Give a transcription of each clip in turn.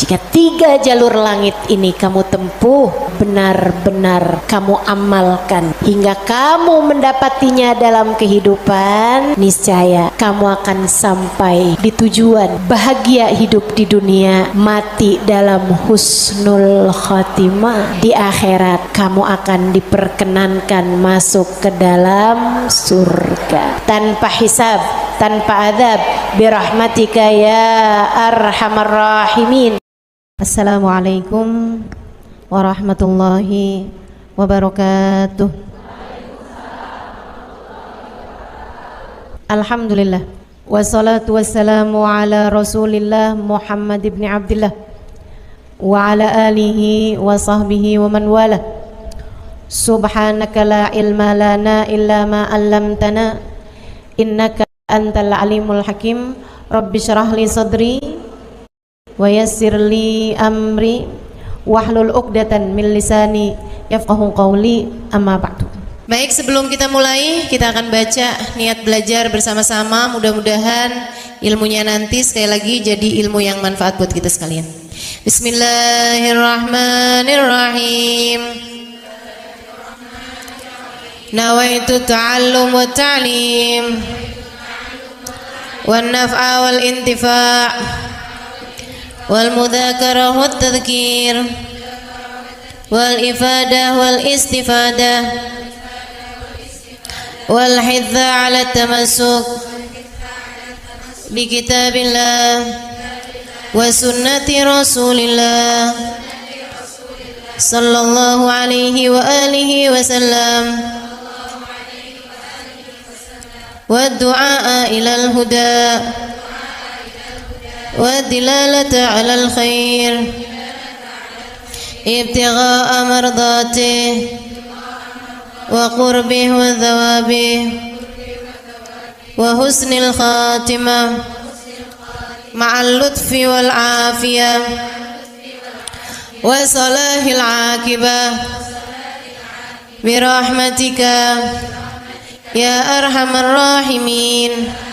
Jika 3 jalur langit ini kamu tempuh, benar-benar kamu amalkan hingga kamu mendapatinya dalam kehidupan, niscaya kamu akan sampai di tujuan, bahagia hidup di dunia, mati dalam husnul khatimah. Di akhirat kamu akan diperkenankan masuk ke dalam surga tanpa hisab, tanpa adab, birahmatika ya arhamar rahimin. Assalamualaikum warahmatullahi wabarakatuh. Alhamdulillah, wassalatu wassalamu ala rasulillah Muhammad ibn Abdillah wa ala alihi wa sahbihi wa man wala. Subhanaka la ilma lana illa ma 'allamtana innaka antal alimul hakim. Rabbi syrah li sadri wa yassir li amri wahlul 'uqdatan min lisani yafqahu qawli, amma ba'du. Baik, sebelum kita mulai, kita akan baca niat belajar bersama-sama. Mudah-mudahan ilmunya nanti sekali lagi jadi ilmu yang manfaat buat kita sekalian. Bismillahirrahmanirrahim. Nawaitu ta'allum wa ta'lim wan naf'a wal intifa' wal mudzakarah wat tadhkir wal ifadah wal istifadah wal hidza ala tamassuk bi kitabillah wa sunnati rasulillah sallallahu alaihi wa alihi wasallam wa du'a ilal huda والدلالة على الخير ابتغاء مرضاته وقربه وثوابه وحسن الخاتمة مع اللطف والعافية وصلاح العاقبة برحمتك يا أرحم الراحمين.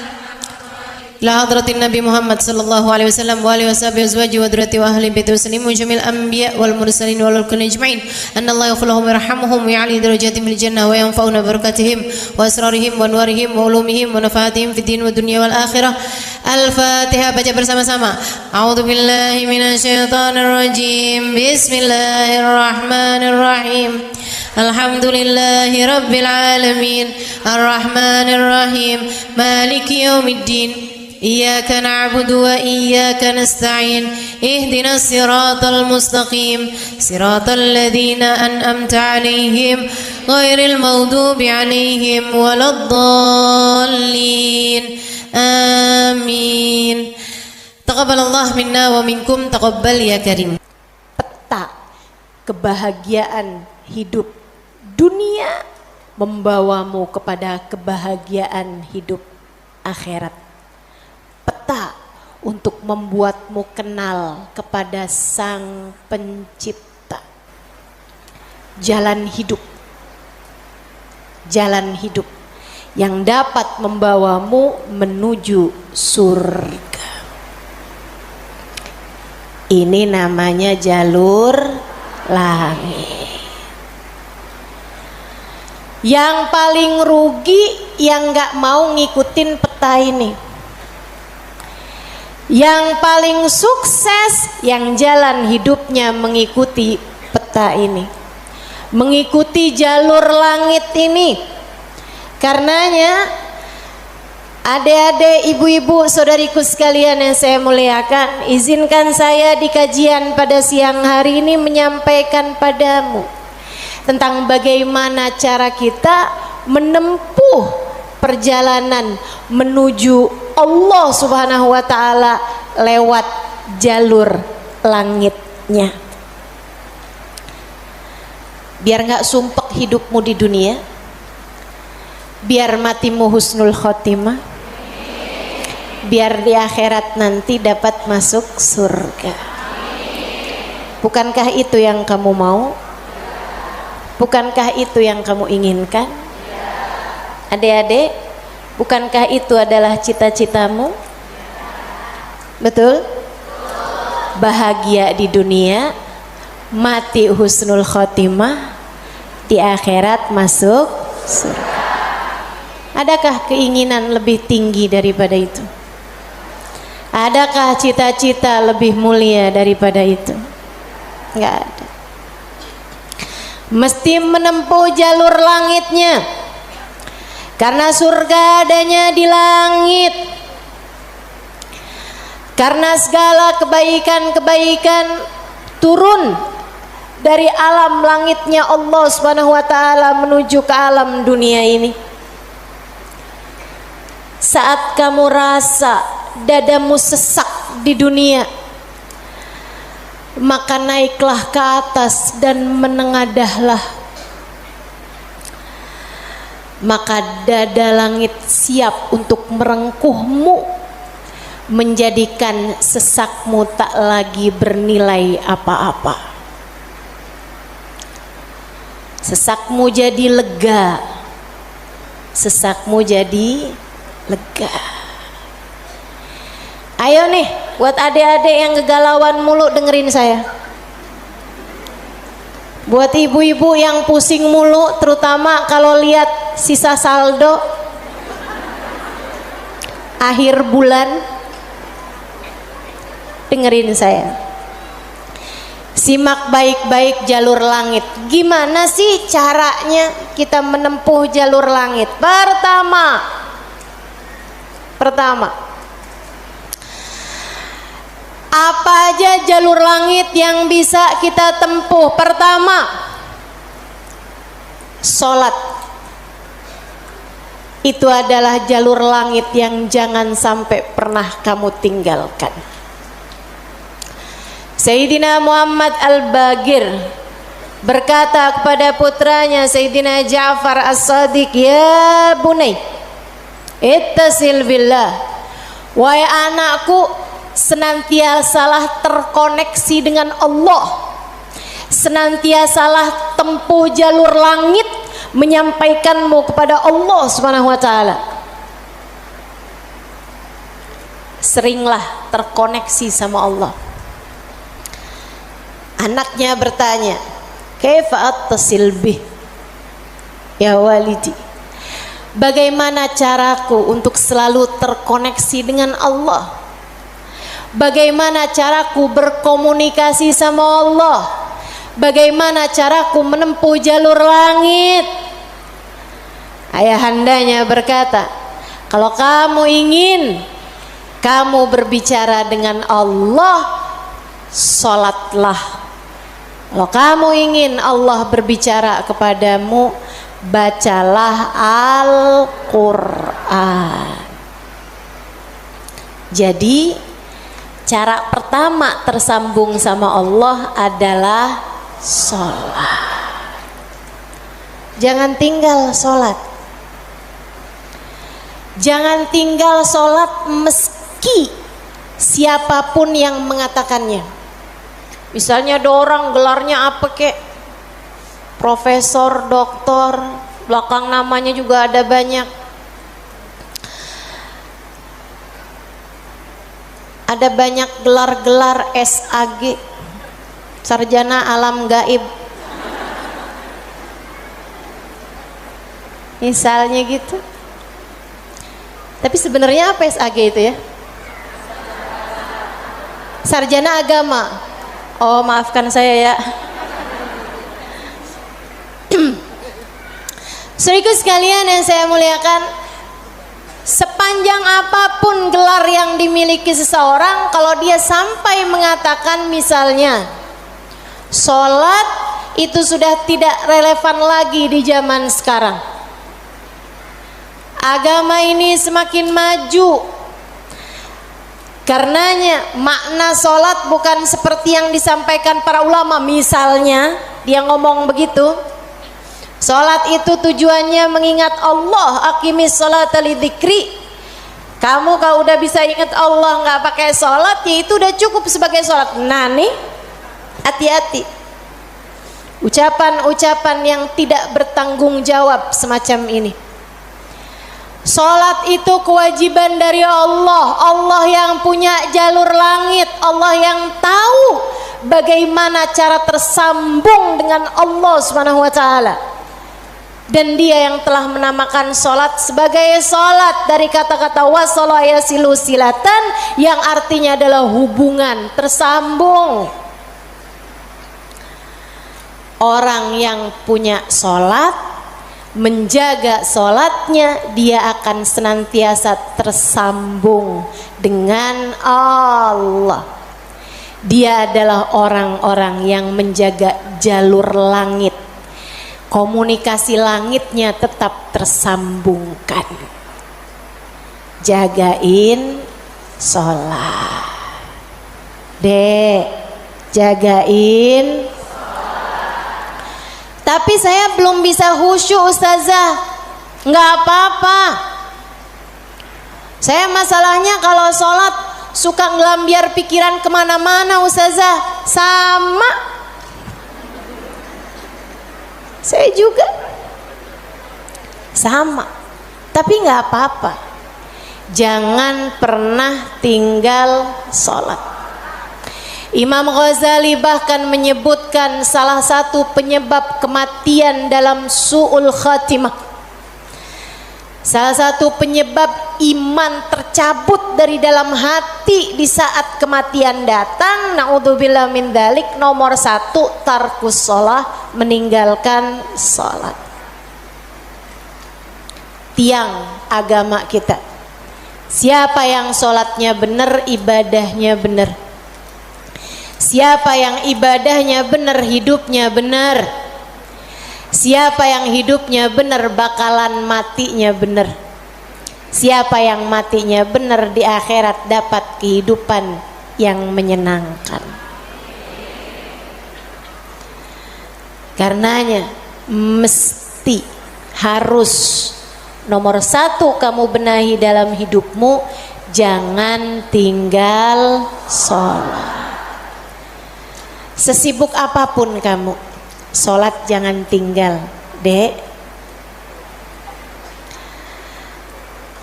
La hadratin Nabi Muhammad sallallahu alaihi wasallam wa alihi washabihi azwaji wa dzurriyyati wa ahli baiti muslimin jamil anbiya wal mursalin wal kulli ajma'in. Anna Allah yaghfiruhum wa yarhamuhum wa ya'li darajatihim fil jannah wa yanfa'una barakatihim wa asrarihim wa anwarihim wa ulumihim wa nafaatihim fid din wa dunya wal akhirah. Al-Fatihah, baca bersama-sama. A'udzu billahi minasyaitonir rajim. Bismillahirrahmanirrahim. Alhamdulillahi rabbil alamin. Arrahmanir rahim. Maliki yaumiddin. إياك نعبد وإياك نستعين اهدنا الصراط المستقيم صراط الذين أنعمت عليهم غير المغضوب عليهم ولا الضالين آمين. تقبل الله منا ومنكم تقبل يا كريم. Peta kebahagiaan hidup dunia membawamu kepada kebahagiaan hidup akhirat. Peta untuk membuatmu kenal kepada Sang Pencipta. Jalan hidup yang dapat membawamu menuju surga. Ini namanya jalur langit. Yang paling rugi yang gak mau ngikutin peta ini. Yang paling sukses yang jalan hidupnya mengikuti peta ini, mengikuti jalur langit ini. Karenanya adik-adik, ibu-ibu, saudariku sekalian yang saya muliakan, izinkan saya di kajian pada siang hari ini menyampaikan padamu tentang bagaimana cara kita menempuh perjalanan menuju Allah Subhanahu wa ta'ala lewat jalur langitnya. Biar gak sumpek hidupmu di dunia, biar matimu husnul khotimah, biar di akhirat nanti dapat masuk surga. Bukankah itu yang kamu mau? Bukankah itu yang kamu inginkan? Adik-adik, bukankah itu adalah cita-citamu? Betul? bahagia di dunia, mati husnul khotimah, di akhirat masuk surga. Adakah keinginan lebih tinggi daripada itu? Adakah cita-cita lebih mulia daripada itu? Enggak ada. Mesti menempuh jalur langitnya, karena surga adanya di langit. Karena segala kebaikan-kebaikan turun dari alam langitnya Allah Subhanahu wa taala menuju ke alam dunia ini. Saat kamu rasa dadamu sesak di dunia, maka naiklah ke atas dan menengadahlah. Maka dada langit siap untuk merengkuhmu, menjadikan sesakmu tak lagi bernilai apa-apa. Sesakmu jadi lega, sesakmu jadi lega. Ayo nih, buat adik-adik yang kegalauan mulu dengerin saya. Buat ibu-ibu yang pusing mulu, terutama kalau lihat sisa saldo akhir bulan, dengerin saya. Simak baik-baik jalur langit. Gimana sih caranya kita menempuh jalur langit? Pertama, apa aja jalur langit yang bisa kita tempuh? Pertama, sholat. Itu adalah jalur langit yang jangan sampai pernah kamu tinggalkan. Sayyidina Muhammad Al-Bagir berkata kepada putranya Sayyidina Ja'far As-Sadiq, "Ya bunai, ittasil billah." Wahai anakku, senantiasalah terkoneksi dengan Allah, senantiasalah tempuh jalur langit menyampaikanmu kepada Allah Subhanahu wa taala. Seringlah terkoneksi sama Allah. Anaknya bertanya, "Kaifa attasil bih ya walidi?" Bagaimana caraku untuk selalu terkoneksi dengan Allah? Bagaimana caraku berkomunikasi sama Allah? Bagaimana caraku menempuh jalur langit? Ayahandanya berkata, kalau kamu ingin kamu berbicara dengan Allah, sholatlah. Kalau kamu ingin Allah berbicara kepadamu, bacalah Al-Quran. Jadi cara pertama tersambung sama Allah adalah sholat. Jangan tinggal sholat. Jangan tinggal sholat meski siapapun yang mengatakannya. Misalnya ada orang gelarnya apa kek, profesor, doktor, belakang namanya juga ada banyak. Ada banyak gelar-gelar SAG, sarjana alam gaib. Misalnya gitu. Tapi sebenarnya apa SAG itu ya? Sarjana agama. Oh, maafkan saya ya. Saudaraku sekalian yang saya muliakan, sepanjang apapun gelar yang dimiliki seseorang, kalau dia sampai mengatakan misalnya sholat, itu sudah tidak relevan lagi di zaman sekarang. Agama ini semakin maju. Karenanya makna sholat bukan seperti yang disampaikan para ulama. Misalnya dia ngomong begitu, sholat itu tujuannya mengingat Allah, aqimis sholata lidzikri. Kamu kalau udah bisa ingat Allah nggak pakai sholat, ya itu udah cukup sebagai sholat. Nah nih, hati-hati ucapan-ucapan yang tidak bertanggung jawab semacam ini. Salat itu kewajiban dari Allah. Allah yang punya jalur langit, Allah yang tahu bagaimana cara tersambung dengan Allah Subhanahu wa taala. Dan dia yang telah menamakan salat sebagai salat dari kata-kata wasala yasilu silatan, yang artinya adalah hubungan, tersambung. Orang yang punya salat, menjaga salatnya, dia akan senantiasa tersambung dengan Allah. Dia adalah orang-orang yang menjaga jalur langit. Komunikasi langitnya tetap tersambungkan. Jagain sholat. Dek, jagain. Tapi saya belum bisa khusyuk Ustazah. Nggak apa-apa. Saya masalahnya kalau sholat suka ngelambiar pikiran kemana-mana Ustazah. Sama. Saya juga. Sama. Tapi nggak apa-apa. Jangan pernah tinggal sholat. Imam Ghazali bahkan menyebutkan salah satu penyebab kematian dalam su'ul khatimah, salah satu penyebab iman tercabut dari dalam hati di saat kematian datang, naudzubillah min dzalik, nomor 1 tarkus shalah, meninggalkan salat. Tiang agama kita. Siapa yang salatnya benar, ibadahnya benar. Siapa yang ibadahnya benar, hidupnya benar. Siapa yang hidupnya benar, bakalan matinya benar. Siapa yang matinya benar, di akhirat dapat kehidupan yang menyenangkan. Karenanya mesti, harus, nomor 1 kamu benahi dalam hidupmu, jangan tinggal sholat. Sesibuk apapun kamu, sholat jangan tinggal, Dek.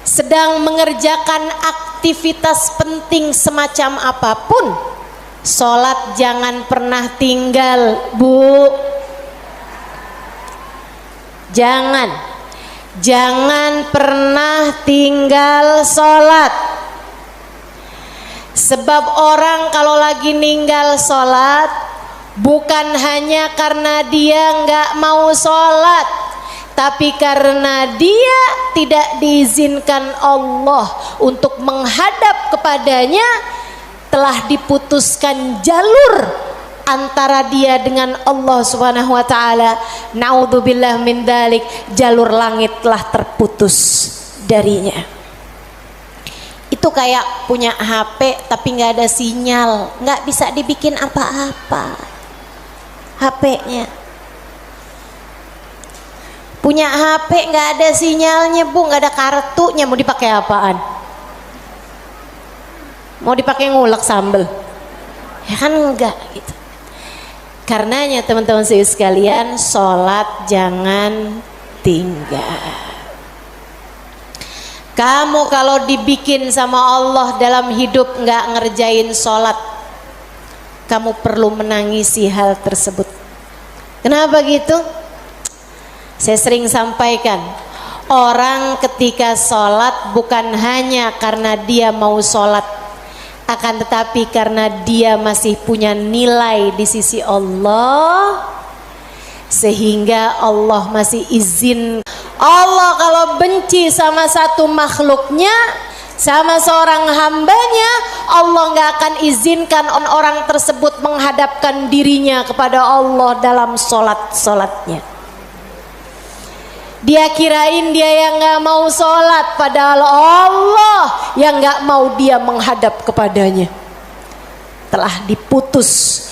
Sedang mengerjakan aktivitas penting semacam apapun, sholat jangan pernah tinggal, Bu. Jangan pernah tinggal sholat. Sebab orang kalau lagi ninggal sholat, bukan hanya karena dia nggak mau sholat, tapi karena dia tidak diizinkan Allah untuk menghadap kepadanya, telah diputuskan jalur antara dia dengan Allah Subhanahu wa taala. Naudzubillah min dzalik, jalur langit telah terputus darinya. Itu kayak punya HP tapi nggak ada sinyal, nggak bisa dibikin apa-apa HP-nya. Punya HP nggak ada sinyalnya, Bu, nggak ada kartunya, mau dipakai apaan? Mau dipakai ngulek sambel? Ya kan enggak gitu. Karenanya teman-teman sekalian, sholat jangan tinggal. Kamu kalau dibikin sama Allah dalam hidup nggak ngerjain sholat, kamu perlu menangisi hal tersebut. Kenapa gitu? Saya sering sampaikan, orang ketika sholat bukan hanya karena dia mau sholat, akan tetapi karena dia masih punya nilai di sisi Allah, sehingga Allah masih izin. Allah kalau benci sama satu makhluknya, sama seorang hambanya, Allah nggak akan izinkan orang tersebut menghadapkan dirinya kepada Allah dalam sholatnya. Dia kirain dia yang nggak mau sholat, padahal Allah yang nggak mau dia menghadap kepadanya. Telah diputus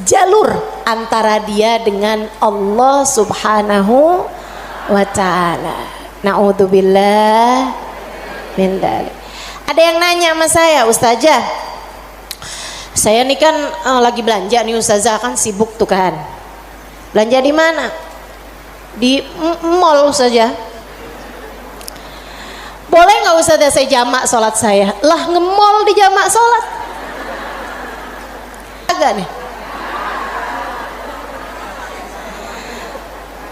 jalur antara dia dengan Allah Subhanahu wa ta'ala. Na'udzubillah min dzalik. Ada yang nanya sama saya, Ustazah, saya nih kan lagi belanja nih Ustazah, kan sibuk tuh kan. Belanja di mana? Di mall saja. boleh nggak Ustazah saya jamak sholat saya? Lah ngemol di jamak sholat agak nih.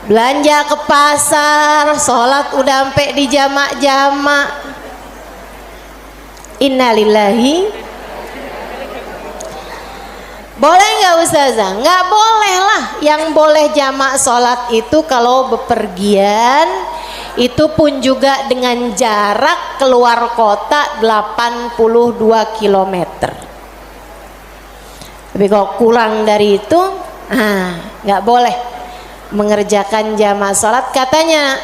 Belanja ke pasar, sholat udah sampai di jamak-jamak. Innalillahi. Boleh nggak Ustazah? Nggak boleh lah. Yang boleh jamak sholat itu kalau bepergian, itu pun juga dengan jarak keluar kota 82 km. Tapi kalau kurang dari itu, nggak boleh mengerjakan jamak salat. Katanya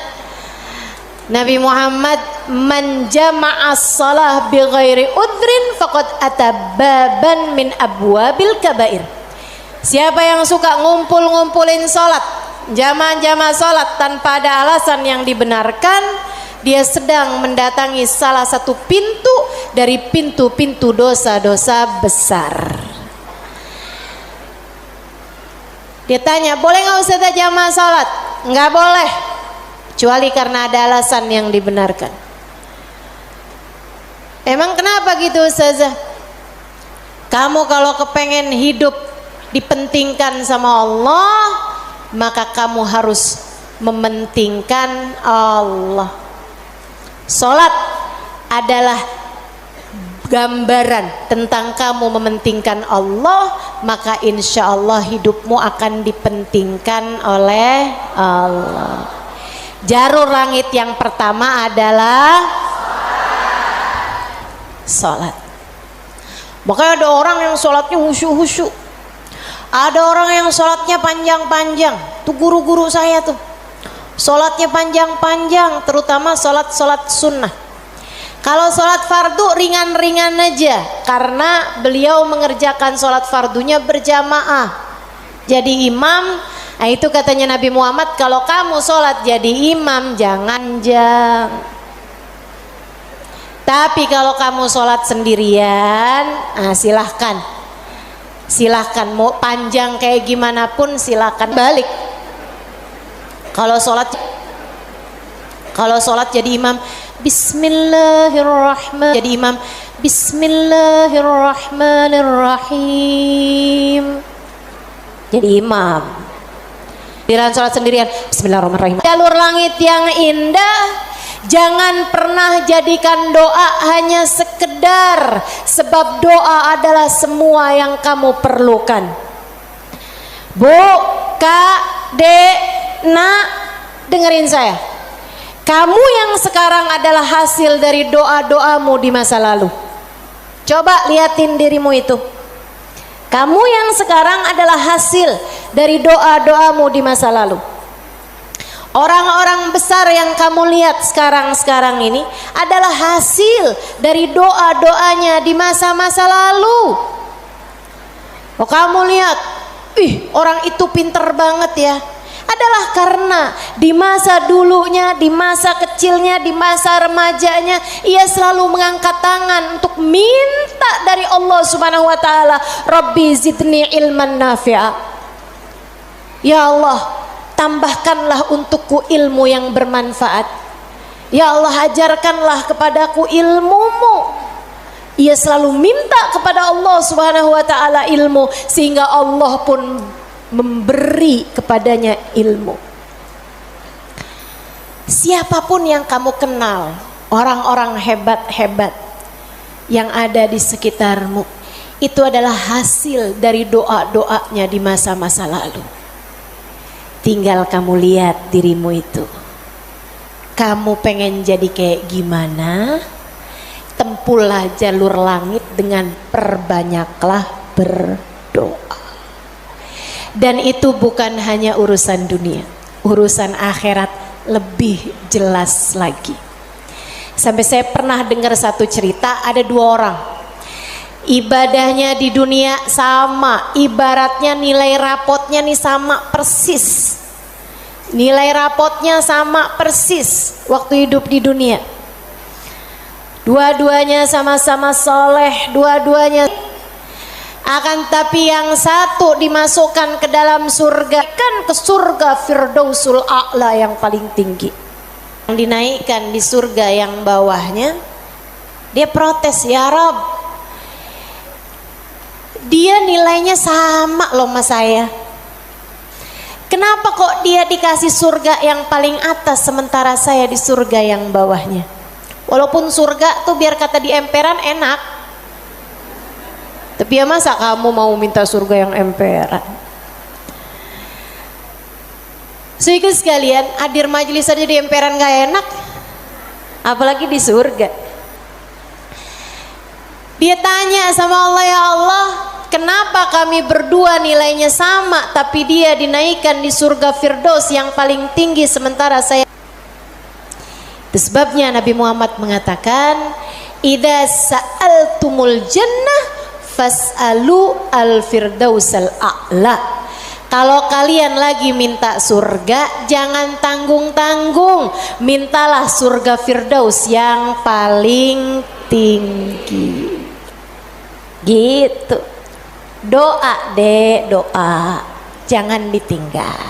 Nabi Muhammad, man jama'as shalah bi ghairi udrin faqad atababan min abwabil kabair. Siapa yang suka ngumpulin salat, jamaah salat tanpa ada alasan yang dibenarkan, dia sedang mendatangi salah satu pintu dari pintu-pintu dosa-dosa besar. Dia tanya, boleh nggak Ustazah jamaah salat? Nggak boleh, kecuali karena ada alasan yang dibenarkan. Emang kenapa gitu Ustazah? Kamu kalau kepengen hidup dipentingkan sama Allah, maka kamu harus mementingkan Allah. Salat adalah gambaran tentang kamu mementingkan Allah, maka insya Allah hidupmu akan dipentingkan oleh Allah. Jalur langit yang pertama adalah salat. Makanya ada orang yang salatnya khusyuk-khusyuk, ada orang yang salatnya panjang-panjang. Tuh guru-guru saya tuh salatnya panjang-panjang, terutama salat sunnah. Kalau sholat fardu ringan-ringan aja, karena beliau mengerjakan sholat fardunya berjamaah. Jadi imam, nah itu katanya Nabi Muhammad, kalau kamu sholat jadi imam jangan jang. Tapi kalau kamu sholat sendirian, silahkan mau panjang kayak gimana pun silahkan balik. Kalau sholat jadi imam, Bismillahirrahmanirrahim. Jadi imam, Bismillahirrahmanirrahim. Jadi imam. Dalam sholat sendirian, Bismillahirrahmanirrahim. Jalur langit yang indah, jangan pernah jadikan doa hanya sekedar, sebab doa adalah semua yang kamu perlukan. Bu, Kak, Dek, Nak, dengerin saya. Kamu yang sekarang adalah hasil dari doa-doamu di masa lalu. Coba liatin dirimu itu. Kamu yang sekarang adalah hasil dari doa-doamu di masa lalu. Orang-orang besar yang kamu lihat sekarang ini adalah hasil dari doa-doanya di masa-masa lalu. Oh, kamu lihat, orang itu pinter banget ya. Adalah karena di masa dulunya, di masa kecilnya, di masa remajanya, ia selalu mengangkat tangan untuk minta dari Allah Subhanahu wa taala, Rabbi zidni ilman nafi'a. Ya Allah, tambahkanlah untukku ilmu yang bermanfaat. Ya Allah, ajarkanlah kepadaku ilmu-Mu. Ia selalu minta kepada Allah Subhanahu wa taala ilmu, sehingga Allah pun memberi kepadanya ilmu. Siapapun yang kamu kenal, orang-orang hebat-hebat yang ada di sekitarmu, itu adalah hasil dari doa-doanya di masa-masa lalu. Tinggal kamu lihat dirimu itu. Kamu pengen jadi kayak gimana? Tempuhlah jalur langit dengan perbanyaklah berdoa. Dan itu bukan hanya urusan dunia, urusan akhirat lebih jelas lagi. Sampai saya pernah dengar satu cerita, ada dua orang, ibadahnya di dunia sama, ibaratnya nilai rapotnya nih sama persis. Nilai rapotnya sama persis waktu hidup di dunia. Dua-duanya sama-sama soleh, dua-duanya. Akan tapi yang satu dimasukkan ke dalam surga, kan ke surga Firdausul A'la yang paling tinggi. yang dinaikkan di surga yang bawahnya, dia protes, ya Rob, dia nilainya sama loh sama saya. Kenapa kok dia dikasih surga yang paling atas sementara saya di surga yang bawahnya? Walaupun surga tuh biar kata di emperan enak, tapi ya masa kamu mau minta surga yang emperan? Sehingga sekalian, hadir majelis aja di emperan gak enak, apalagi di surga. Dia tanya sama Allah, ya Allah, kenapa kami berdua nilainya sama tapi dia dinaikkan di surga Firdaus yang paling tinggi sementara saya. Itu sebabnya Nabi Muhammad mengatakan, idza sa'altumul jannah fas'alu al-firdausal a'la. Kalau kalian lagi minta surga, jangan tanggung-tanggung, mintalah surga Firdaus yang paling tinggi. Gitu. Doa deh, doa, jangan ditinggal.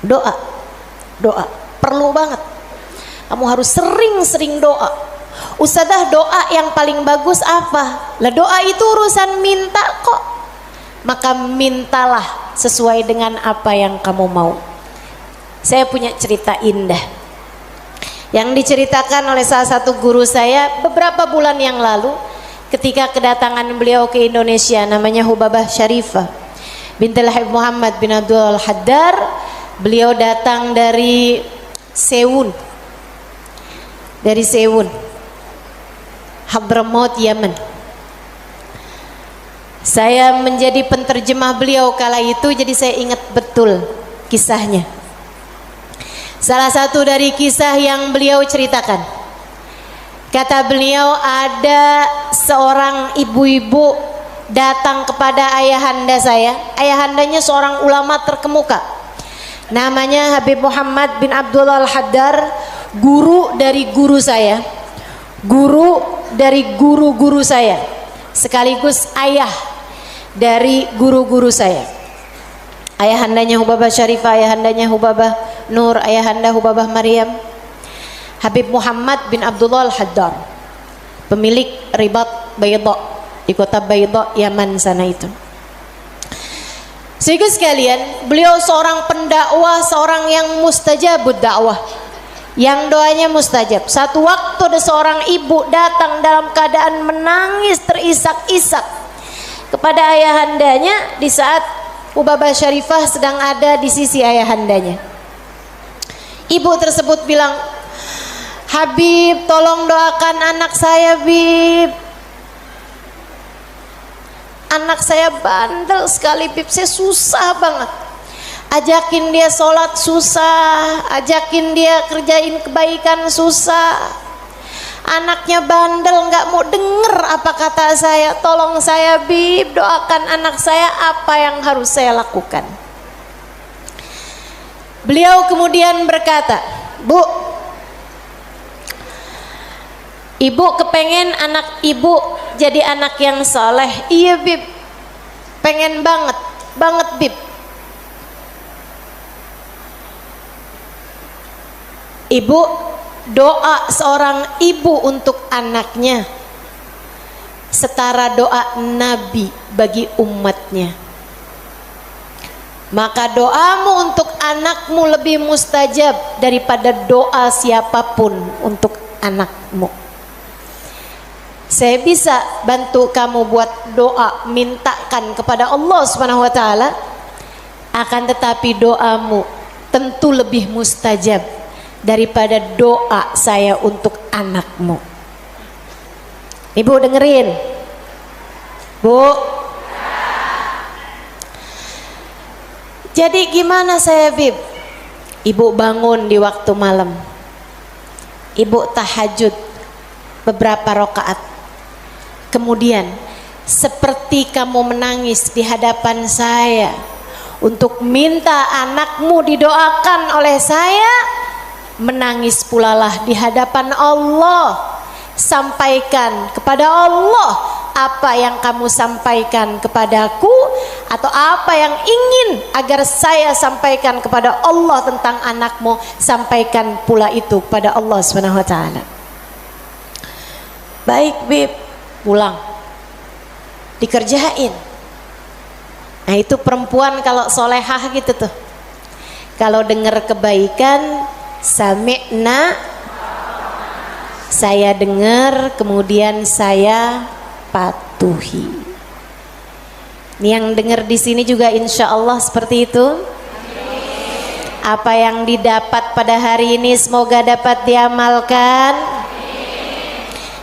Doa, doa, perlu banget. Kamu harus sering-sering doa. Ustadzah, doa yang paling bagus apa? Lah doa itu urusan minta kok. Maka mintalah sesuai dengan apa yang kamu mau. Saya punya cerita indah yang diceritakan oleh salah satu guru saya beberapa bulan yang lalu ketika kedatangan beliau ke Indonesia, namanya Hubabah Syarifah bintul Habib Muhammad bin Abdul Haddar. Beliau datang dari Sewun, Hadramaut, Yaman. Saya menjadi penterjemah beliau kala itu, jadi saya ingat betul kisahnya. Salah satu dari kisah yang beliau ceritakan, kata beliau, ada seorang ibu-ibu datang kepada ayahanda saya. Ayahandanya seorang ulama terkemuka, namanya Habib Muhammad bin Abdullah Al-Haddar, guru dari guru saya, guru dari guru-guru saya, sekaligus ayah dari guru-guru saya. Ayahandanya Hubabah Syarifah, ayahandanya Hubabah Nur, ayahanda Hubabah Maryam. Habib Muhammad bin Abdullah Al-Haddar, pemilik Ribat Bayda di kota Bayda, Yaman sana itu. Sehingga sekalian, beliau seorang pendakwah, seorang yang mustajabud dakwah, yang doanya mustajab. Satu waktu ada seorang ibu datang dalam keadaan menangis terisak-isak kepada ayahandanya di saat Hubabah Syarifah sedang ada di sisi ayahandanya. Ibu tersebut bilang, Habib, tolong doakan anak saya, Bib. Anak saya bandel sekali, Bib. Saya susah banget. Ajakin dia sholat susah, ajakin dia kerjain kebaikan susah. Anaknya bandel, nggak mau denger apa kata saya. Tolong saya, Bib, doakan anak saya, apa yang harus saya lakukan. Beliau kemudian berkata, Bu, ibu kepengen anak ibu jadi anak yang soleh. Iya, Bib, pengen banget Bib. Ibu, doa seorang ibu untuk anaknya setara doa Nabi bagi umatnya. Maka doamu untuk anakmu lebih mustajab daripada doa siapapun untuk anakmu. Saya bisa bantu kamu buat doa, mintakan kepada Allah Subhanahu wa taala, akan tetapi doamu tentu lebih mustajab daripada doa saya untuk anakmu. Ibu dengerin, Bu. Jadi gimana saya, Bib? Ibu bangun di waktu malam, ibu tahajud beberapa rakaat, kemudian seperti kamu menangis di hadapan saya untuk minta anakmu didoakan oleh saya, menangis pulalah di hadapan Allah. Sampaikan kepada Allah apa yang kamu sampaikan kepadaku atau apa yang ingin agar saya sampaikan kepada Allah tentang anakmu, sampaikan pula itu kepada Allah Subhanahu wa taala. Baik Bib, pulang dikerjain. Nah itu perempuan kalau solehah gitu tuh, kalau dengar kebaikan sami'na, saya dengar kemudian saya patuhi. Ini yang dengar di sini juga insya Allah seperti itu. Apa yang didapat pada hari ini semoga dapat diamalkan.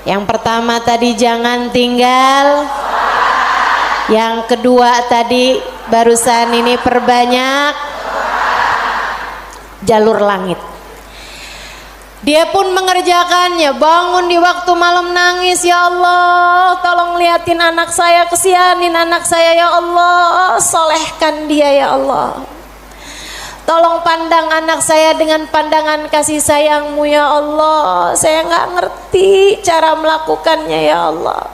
Yang pertama tadi jangan tinggal. Yang kedua tadi barusan ini perbanyak jalur langit. Dia pun mengerjakannya, bangun di waktu malam nangis, ya Allah tolong liatin anak saya, kesianin anak saya ya Allah, solehkan dia ya Allah. Tolong pandang anak saya dengan pandangan kasih sayangmu ya Allah. Saya nggak ngerti cara melakukannya ya Allah.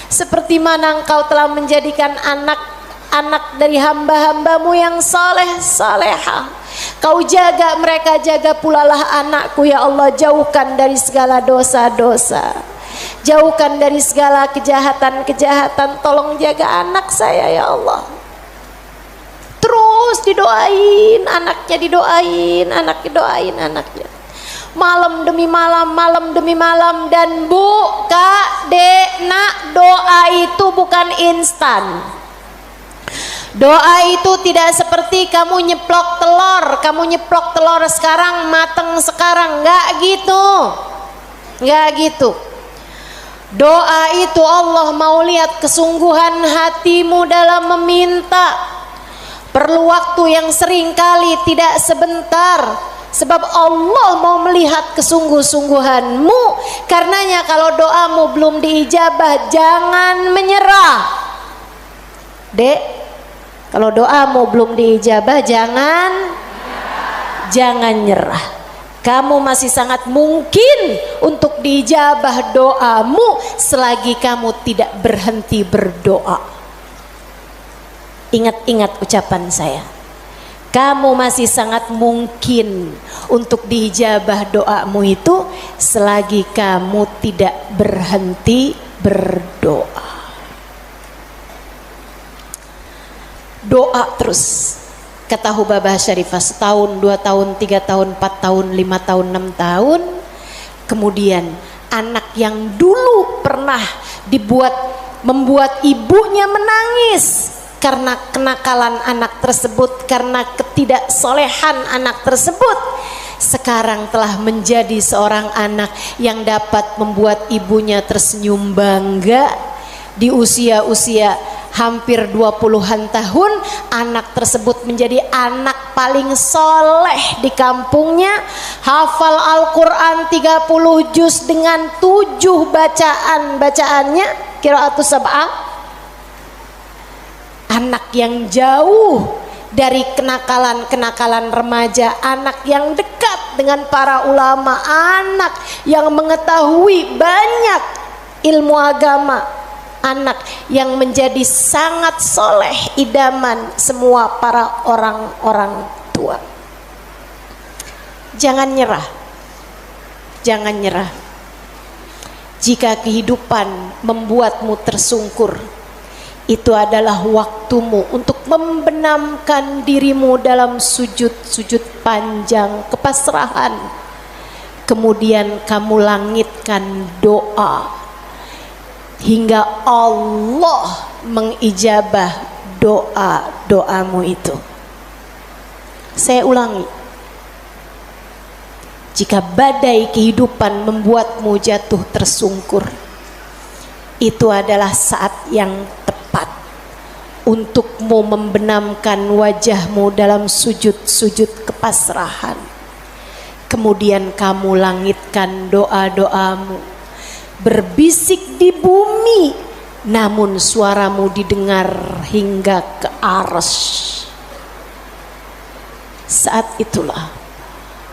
Seperti mana engkau telah menjadikan anak-anak dari hamba-hambamu yang saleh salehah. Kau jaga mereka, jaga pula lah anakku ya Allah. Jauhkan dari segala dosa-dosa, jauhkan dari segala kejahatan-kejahatan. Tolong jaga anak saya ya Allah. Terus didoain anaknya, didoain anaknya, doain anaknya. Malam demi malam, malam demi malam. Dan Bu, Kak, Dek, Nak, doa itu bukan instan. Doa itu tidak seperti kamu nyeplok telur sekarang mateng sekarang, nggak gitu, nggak gitu. Doa itu Allah mau lihat kesungguhan hatimu dalam meminta. Perlu waktu yang sering kali tidak sebentar, sebab Allah mau melihat kesungguh-sungguhanmu. Karenanya kalau doamu belum diijabah, jangan menyerah. Dek, kalau doamu belum diijabah, jangan nyerah. Kamu masih sangat mungkin untuk diijabah doamu selagi kamu tidak berhenti berdoa. Ingat-ingat ucapan saya. Kamu masih sangat mungkin untuk diijabah doamu itu selagi kamu tidak berhenti berdoa. Doa terus. Kata Hubabah Syarifah, setahun, 2 tahun, 3 tahun, 4 tahun, 5 tahun, 6 tahun. Kemudian anak yang dulu pernah membuat ibunya menangis karena kenakalan anak tersebut, karena ketidaksolehan anak tersebut, sekarang telah menjadi seorang anak yang dapat membuat ibunya tersenyum bangga. Di usia-usia hampir 20-an tahun, anak tersebut menjadi anak paling soleh di kampungnya, hafal Al-Quran 30 juz dengan 7 bacaannya, qiraatus sab'ah. Anak yang jauh dari kenakalan-kenakalan remaja, anak yang dekat dengan para ulama, anak yang mengetahui banyak ilmu agama, anak yang menjadi sangat soleh, idaman semua para orang-orang tua. Jangan nyerah, jangan nyerah. Jika kehidupan membuatmu tersungkur, itu adalah waktumu untuk membenamkan dirimu dalam sujud-sujud panjang kepasrahan. Kemudian kamu langitkan doa hingga Allah mengijabah doa-doamu itu. Saya ulangi, jika badai kehidupan membuatmu jatuh tersungkur, itu adalah saat yang tepat untukmu membenamkan wajahmu dalam sujud-sujud kepasrahan. Kemudian kamu langitkan doa-doamu, berbisik di bumi, namun suaramu didengar hingga ke arsy. Saat itulah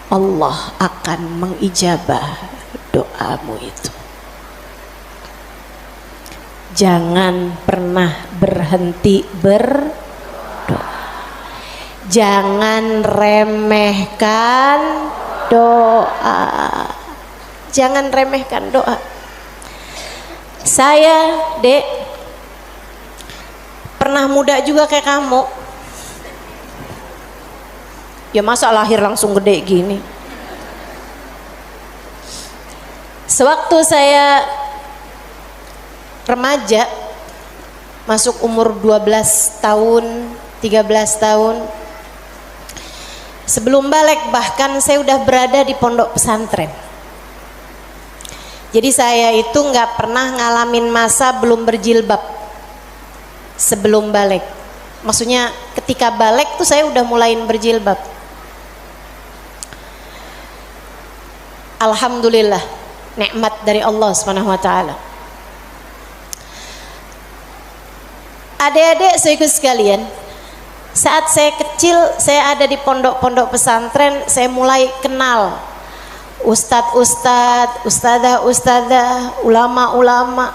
Allah akan mengijabah doamu itu. jangan pernah berhenti berdoa. Jangan remehkan doa. Jangan remehkan doa. Saya, Dek, pernah muda juga kayak kamu. Ya masa lahir langsung gede gini. Sewaktu saya remaja, masuk umur 12 tahun, 13 tahun, sebelum balik bahkan saya udah berada di pondok pesantren. Jadi saya itu nggak pernah ngalamin masa belum berjilbab sebelum balik. Maksudnya ketika balik tuh saya udah mulain berjilbab. Alhamdulillah, nikmat dari Allah Subhanahu wa taala. Adik-adik saudaraku sekalian, saat saya kecil, saya ada di pondok-pondok pesantren, saya mulai kenal ustadz-ustadz, ustadzah-ustadzah, ulama-ulama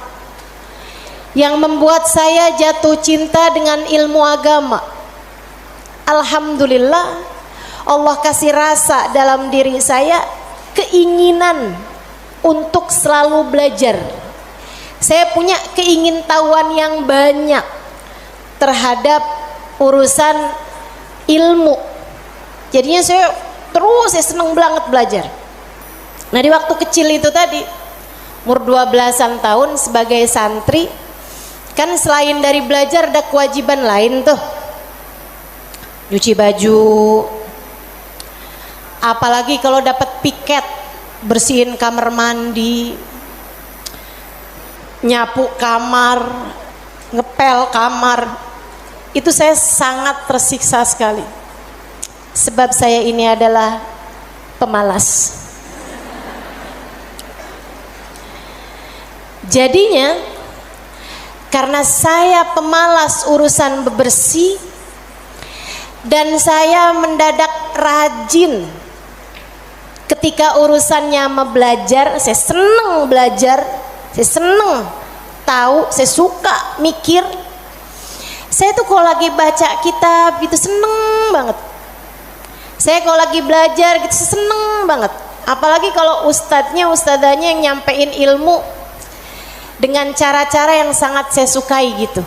yang membuat saya jatuh cinta dengan ilmu agama. Alhamdulillah, Allah kasih rasa dalam diri saya keinginan untuk selalu belajar. Saya punya keingintahuan yang banyak terhadap urusan ilmu. Jadinya saya seneng banget belajar. Nah, di waktu kecil itu tadi, umur 12-an tahun sebagai santri, kan selain dari belajar ada kewajiban lain tuh. Nyuci baju, apalagi kalau dapat piket, bersihin kamar mandi, nyapu kamar, ngepel kamar. Itu saya sangat tersiksa sekali, sebab saya ini adalah pemalas. Jadinya karena saya pemalas urusan bebersih dan saya mendadak rajin ketika urusannya belajar. Saya seneng belajar, saya seneng tahu, saya suka mikir. Saya tuh kalau lagi baca kitab gitu seneng banget. Saya kalau lagi belajar gitu seneng banget. Apalagi kalau ustadzanya yang nyampein ilmu dengan cara-cara yang sangat saya sukai gitu,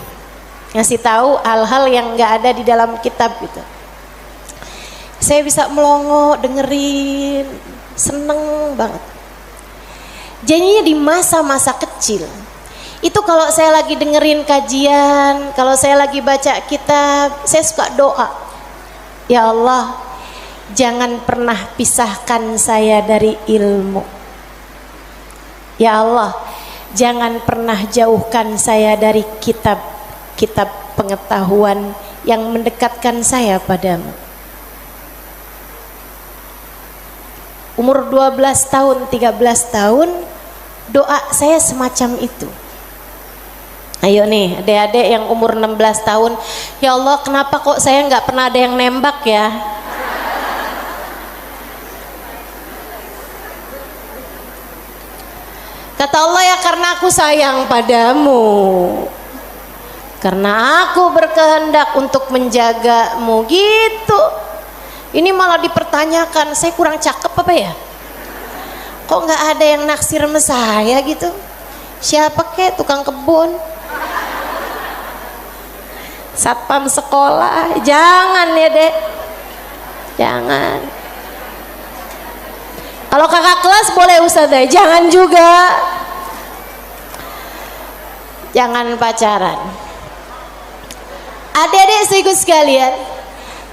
ngasih tahu hal-hal yang nggak ada di dalam kitab gitu. Saya bisa melongo dengerin, seneng banget. Jadinya di masa-masa kecil itu kalau saya lagi dengerin kajian, kalau saya lagi baca kitab, saya suka doa, ya Allah, jangan pernah pisahkan saya dari ilmu. Ya Allah, jangan pernah jauhkan saya dari kitab-kitab pengetahuan yang mendekatkan saya padamu. Umur 12 tahun, 13 tahun, doa saya semacam itu. Ayo nih adik-adik yang umur 16 tahun, ya Allah, kenapa kok saya nggak pernah ada yang nembak ya? Kata Allah, ya karena aku sayang padamu, karena aku berkehendak untuk menjagamu gitu. Ini malah dipertanyakan, saya kurang cakep apa ya? Kok nggak ada yang naksir sama saya gitu? Siapa kek, tukang kebun, satpam sekolah? Jangan ya dek, jangan. Kalau kakak kelas boleh ustazah, jangan juga. Jangan pacaran. Adik-adik saudaraku sekalian,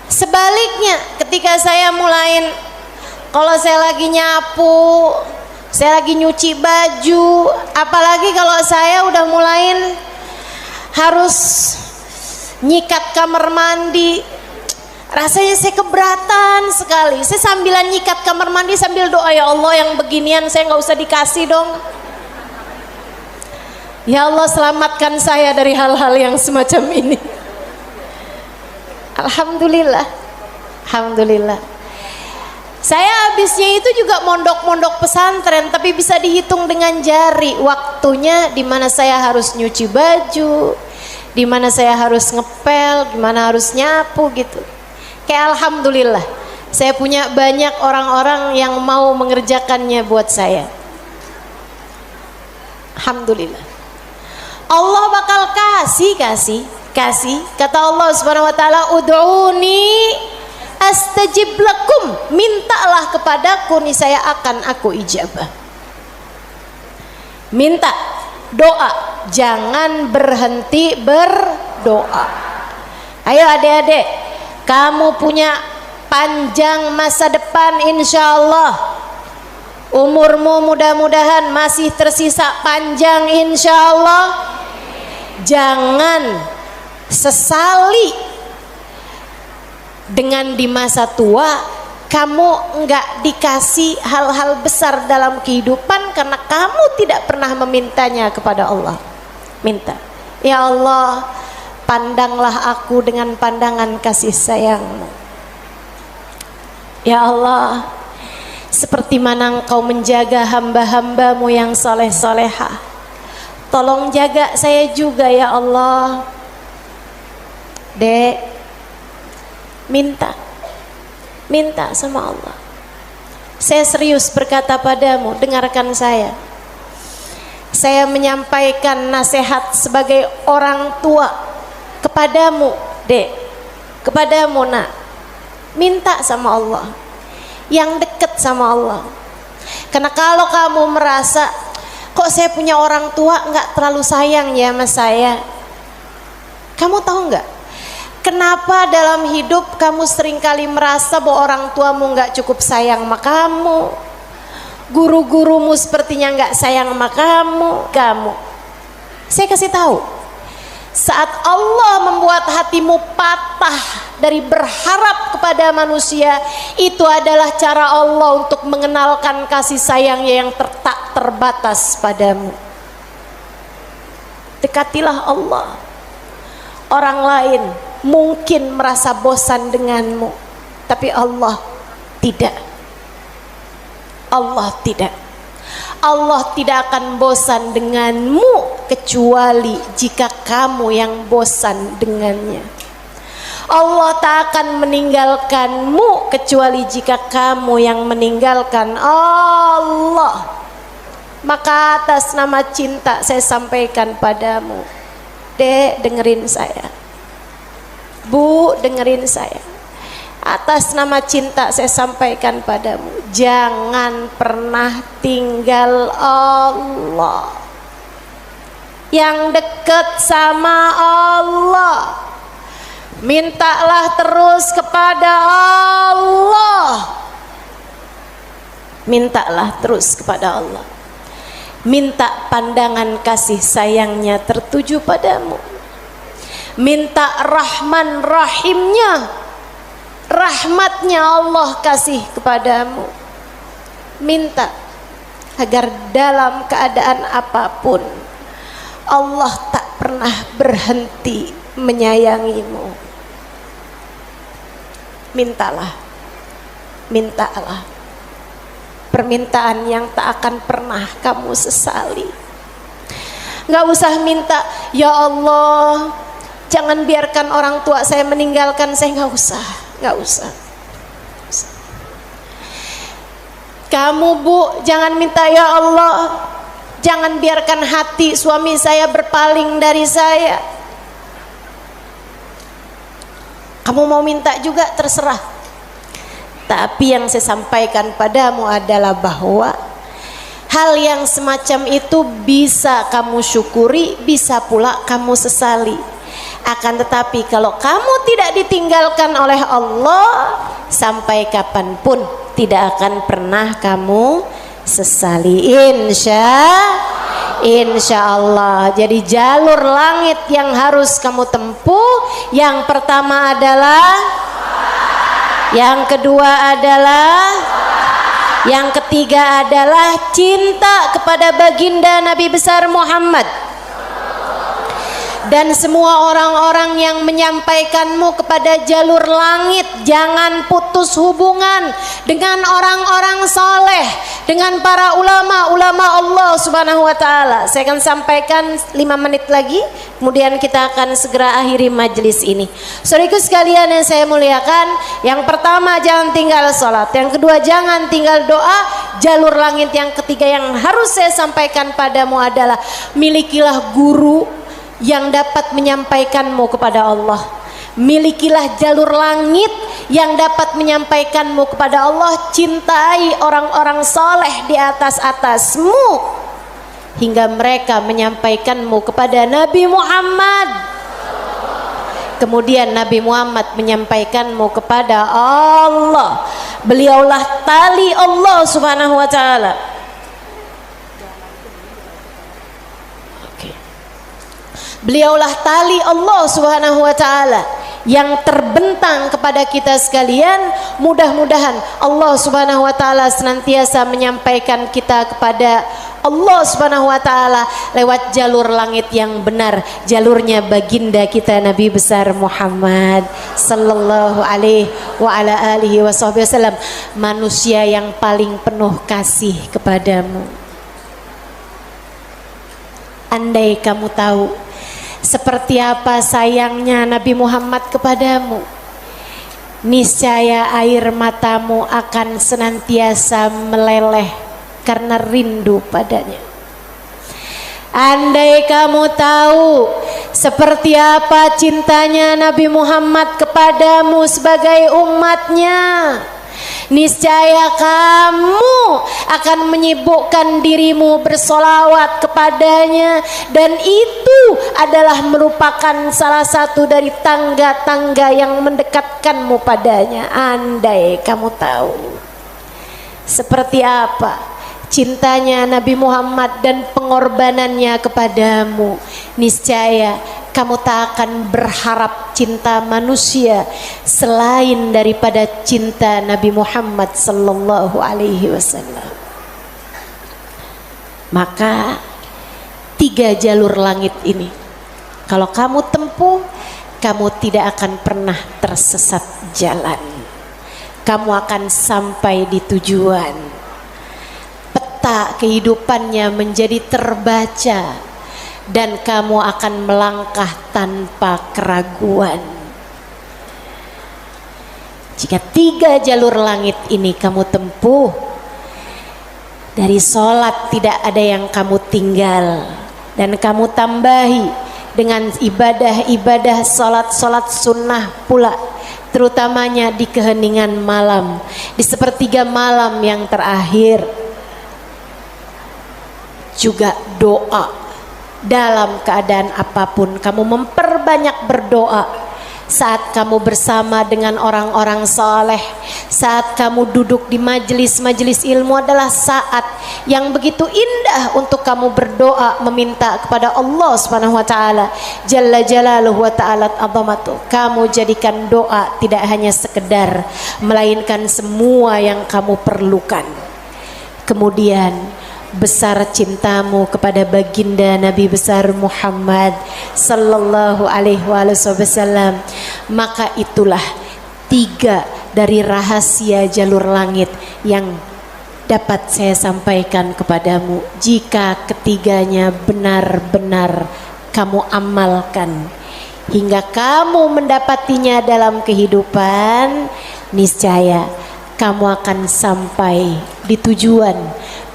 sebaliknya ketika saya mulain, kalau saya lagi nyapu, saya lagi nyuci baju, apalagi kalau saya udah mulain harus nyikat kamar mandi, rasanya saya keberatan sekali. Saya sambilan nyikat kamar mandi sambil doa, ya Allah, yang beginian saya nggak usah dikasih dong. Ya Allah, selamatkan saya dari hal-hal yang semacam ini. Alhamdulillah, alhamdulillah. Saya habisnya itu juga mondok-mondok pesantren, tapi bisa dihitung dengan jari waktu waktunya di mana saya harus nyuci baju, di mana saya harus ngepel, di mana harus nyapu gitu. Kayak alhamdulillah, saya punya banyak orang-orang yang mau mengerjakannya buat saya. Alhamdulillah. Allah bakal kasih. Kata Allah Subhanahu wa taala, "Ud'uni astajib lakum." Mintalah kepadaku, niscaya akan aku ijabah. Minta, doa, jangan berhenti berdoa. Ayo adik-adik, kamu punya panjang masa depan insyaallah. Umurmu mudah-mudahan masih tersisa panjang insyaallah. Jangan sesali dengan di masa tua kamu enggak dikasih hal-hal besar dalam kehidupan karena kamu tidak pernah memintanya kepada Allah. Minta, ya Allah, pandanglah aku dengan pandangan kasih sayang-Mu. Ya Allah, seperti mana Engkau menjaga hamba-hamba-Mu yang soleh-solehah, tolong jaga saya juga ya Allah. Dek, minta sama Allah. Saya serius berkata padamu, dengarkan saya. Saya menyampaikan nasihat sebagai orang tua kepadamu, Dek, kepadamu nak. Minta sama Allah, yang dekat sama Allah. Karena kalau kamu merasa kok saya punya orang tua nggak terlalu sayang ya sama saya, kamu tahu nggak kenapa dalam hidup kamu seringkali merasa bahwa orang tuamu nggak cukup sayang sama kamu, guru-gurumu sepertinya nggak sayang sama kamu. Saya kasih tahu, saat Allah membuat hatimu patah dari berharap kepada manusia, itu adalah cara Allah untuk mengenalkan kasih sayangnya yang tak terbatas padamu. Dekatilah Allah. Orang lain mungkin merasa bosan denganmu, tapi Allah tidak. Allah tidak. Allah tidak akan bosan denganmu kecuali jika kamu yang bosan dengannya. Allah tak akan meninggalkanmu kecuali jika kamu yang meninggalkan Allah. Maka atas nama cinta saya sampaikan padamu, Dek, dengerin saya. Bu, dengerin saya. Atas nama cinta saya sampaikan padamu, jangan pernah tinggal Allah. Yang dekat sama Allah, mintalah terus kepada Allah. Mintalah terus kepada Allah. Minta pandangan kasih sayangnya tertuju padamu. Minta Rahman Rahimnya, rahmatnya Allah kasih kepadamu. Minta agar dalam keadaan apapun Allah tak pernah berhenti menyayangimu. Mintalah, mintalah permintaan yang tak akan pernah kamu sesali. Nggak usah minta, ya Allah, jangan biarkan orang tua saya meninggalkan saya. Nggak usah. Kamu Bu, jangan minta, ya Allah, jangan biarkan hati suami saya berpaling dari saya. Kamu mau minta juga terserah. Tapi yang saya sampaikan padamu adalah bahwa hal yang semacam itu bisa kamu syukuri, bisa pula kamu sesali. Akan tetapi kalau kamu tidak ditinggalkan oleh Allah, sampai kapanpun tidak akan pernah kamu sesali, insya Allah. Jadi jalur langit yang harus kamu tempuh, yang pertama adalah, yang kedua adalah, yang ketiga adalah cinta kepada baginda Nabi besar Muhammad. dan semua orang-orang yang menyampaikanmu kepada jalur langit. Jangan putus hubungan dengan orang-orang soleh, dengan para ulama Allah subhanahu wa ta'ala. Saya akan sampaikan 5 menit lagi, kemudian kita akan segera akhiri majelis ini. Saudaraku sekalian yang saya muliakan, yang pertama jangan tinggal sholat, yang kedua jangan tinggal doa. Jalur langit yang ketiga yang harus saya sampaikan padamu adalah milikilah guru yang dapat menyampaikanmu kepada Allah. Milikilah jalur langit yang dapat menyampaikanmu kepada Allah. Cintai orang-orang soleh di atasmu hingga mereka menyampaikanmu kepada Nabi Muhammad. Kemudian Nabi Muhammad menyampaikanmu kepada Allah. Beliaulah tali Allah subhanahu wa ta'ala. Beliaulah tali Allah subhanahu wa ta'ala yang terbentang kepada kita sekalian. Mudah-mudahan Allah subhanahu wa ta'ala senantiasa menyampaikan kita kepada Allah subhanahu wa ta'ala lewat jalur langit yang benar, jalurnya baginda kita Nabi besar Muhammad sallallahu alaihi wa ala alihi wasallam, manusia yang paling penuh kasih kepadamu. Andai kamu tahu seperti apa sayangnya Nabi Muhammad kepadamu, niscaya air matamu akan senantiasa meleleh karena rindu padanya. Andai kamu tahu seperti apa cintanya Nabi Muhammad kepadamu sebagai umatnya, niscaya kamu akan menyibukkan dirimu bersolawat kepadanya, dan itu adalah merupakan salah satu dari tangga-tangga yang mendekatkanmu padanya. Andai kamu tahu seperti apa cintanya Nabi Muhammad dan pengorbanannya kepadamu, niscaya kamu tak akan berharap cinta manusia selain daripada cinta Nabi Muhammad sallallahu alaihi wasallam. Maka 3 jalur langit ini kalau kamu tempuh, kamu tidak akan pernah tersesat jalan. Kamu akan sampai di tujuan. Peta kehidupannya menjadi terbaca dan kamu akan melangkah tanpa keraguan. Jika 3 jalur langit ini kamu tempuh, dari sholat tidak ada yang kamu tinggal, dan kamu tambahi dengan ibadah-ibadah sholat sunnah pula, terutamanya di keheningan malam, di sepertiga malam yang terakhir. Juga doa dalam keadaan apapun, kamu memperbanyak berdoa. Saat kamu bersama dengan orang-orang saleh, saat kamu duduk di majelis-majelis ilmu adalah saat yang begitu indah untuk kamu berdoa meminta kepada Allah Subhanahu wa taala jalla jalaluhu wa ta'ala azamatu. Kamu jadikan doa tidak hanya sekedar, melainkan semua yang kamu perlukan. Kemudian besar cintamu kepada baginda Nabi besar Muhammad sallallahu alaihi wasallam, maka itulah 3 dari rahasia jalur langit yang dapat saya sampaikan kepadamu. Jika ketiganya benar-benar kamu amalkan hingga kamu mendapatinya dalam kehidupan, niscaya kamu akan sampai di tujuan,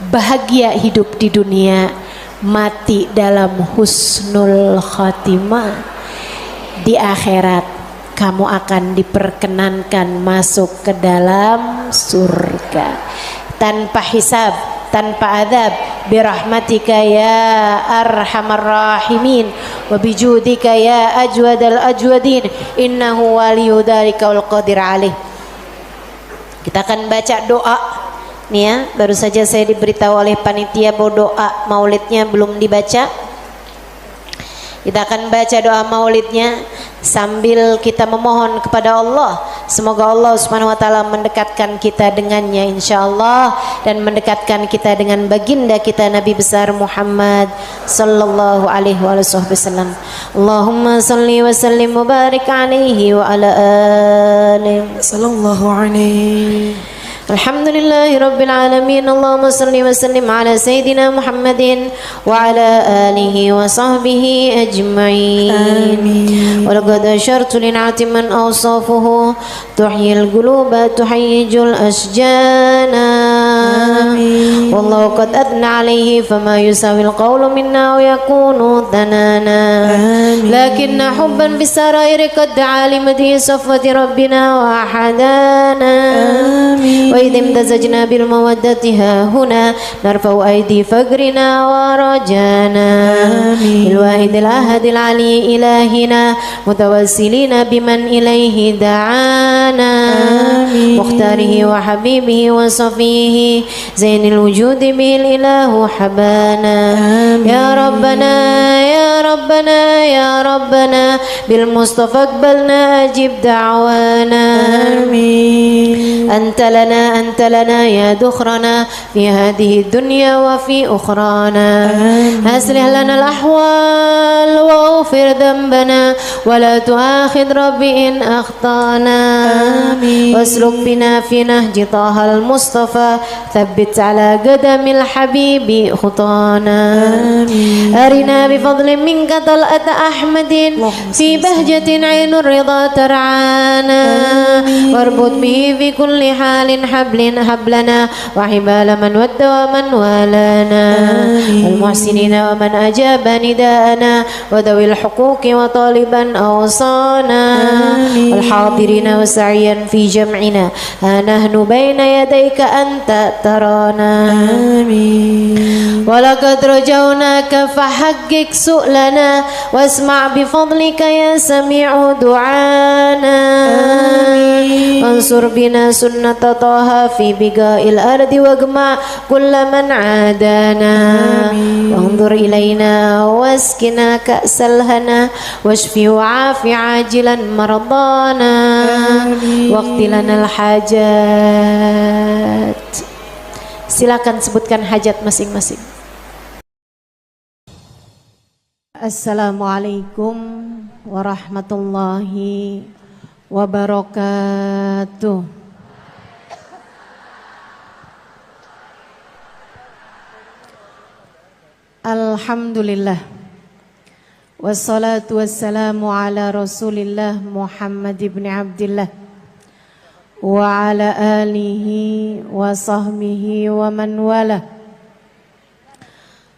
bahagia hidup di dunia, mati dalam husnul khatimah. Di akhirat kamu akan diperkenankan masuk ke dalam surga tanpa hisab, tanpa adab, birahmatika ya arhamar rahimin wa bijudika ya ajwadal ajwadin innahu waliyu dzalika wal qadir alaih. Kita akan baca doa nih ya. Baru saja saya diberitahu oleh panitia bahwa doa maulidnya belum dibaca. Kita akan baca doa maulidnya sambil kita memohon kepada Allah, semoga Allah Subhanahu wa taala mendekatkan kita dengannya insyaallah, dan mendekatkan kita dengan baginda kita Nabi besar Muhammad sallallahu alaihi wasallam. Allahumma salli wa sallim wa barik alaihi wa ala alihi sallallahu alaihi. Alhamdulillahi Rabbil Alamin. Allahumma salli wa sallim ala Sayyidina Muhammadin wa ala alihi wa sahbihi ajma'in. Wa laqad ashartu lin'ati man awsafuhu tuhyil quluba tuhayyijul asjana. Wallahu qad adna alayhi fama yusawil qawlu minna wa yakunu thanana. Lakinna hubban bisarairi qad alimati safwati rabbina wa ahadana. وإذ امتزجنا بالمودة ها هنا نرفع أيدي فقرنا ورجانا بالواحد الأحد العلي إلهنا متوسلين بمن إليه دعانا مختاره وحبيبه وصفيه زين الوجود به الإله حبانا يا ربنا يا ربنا يا ربنا بالمصطفى اقبلنا أجب دعوانا أنت لنا يا دخرنا في هذه الدنيا وفي أخرانا. أصلح لنا الأحوال واغفر ذنبنا ولا تؤاخذ ربي إن أخطأنا. واسلك بنا في نهج طه المصطفى ثبت على قدم الحبيب خطانا. أرنا بفضل منك طلعة أحمد في بهجة عين الرضا ترعانا. واربط به في كل حال حبلنا وحبال من ود ومن والانا. المحسنين ومن أجاب نداءنا وذوي الحقوق وطالبا أوصانا. والحاضرين وسعيا في جمعنا ها نحن بين يديك أنت ترانا. ولقد رجوناك فحقق سؤلنا واسمع بفضلك يا سميع دعانا. وانصر بنا سنة طه في بقاء الأرض واجمع كل من عادانا. وانظر إلينا واسكنا كأس الهنا واشفي وعافي عاجلا مرضانا. واقض لنا الحاجات. Silakan sebutkan hajat masing-masing. Assalamualaikum warahmatullahi wabarakatuh. Alhamdulillah. Wassalatu wassalamu ala Rasulillah Muhammad ibn Abdillah wa ala alihi wa sahbihi wa man wala.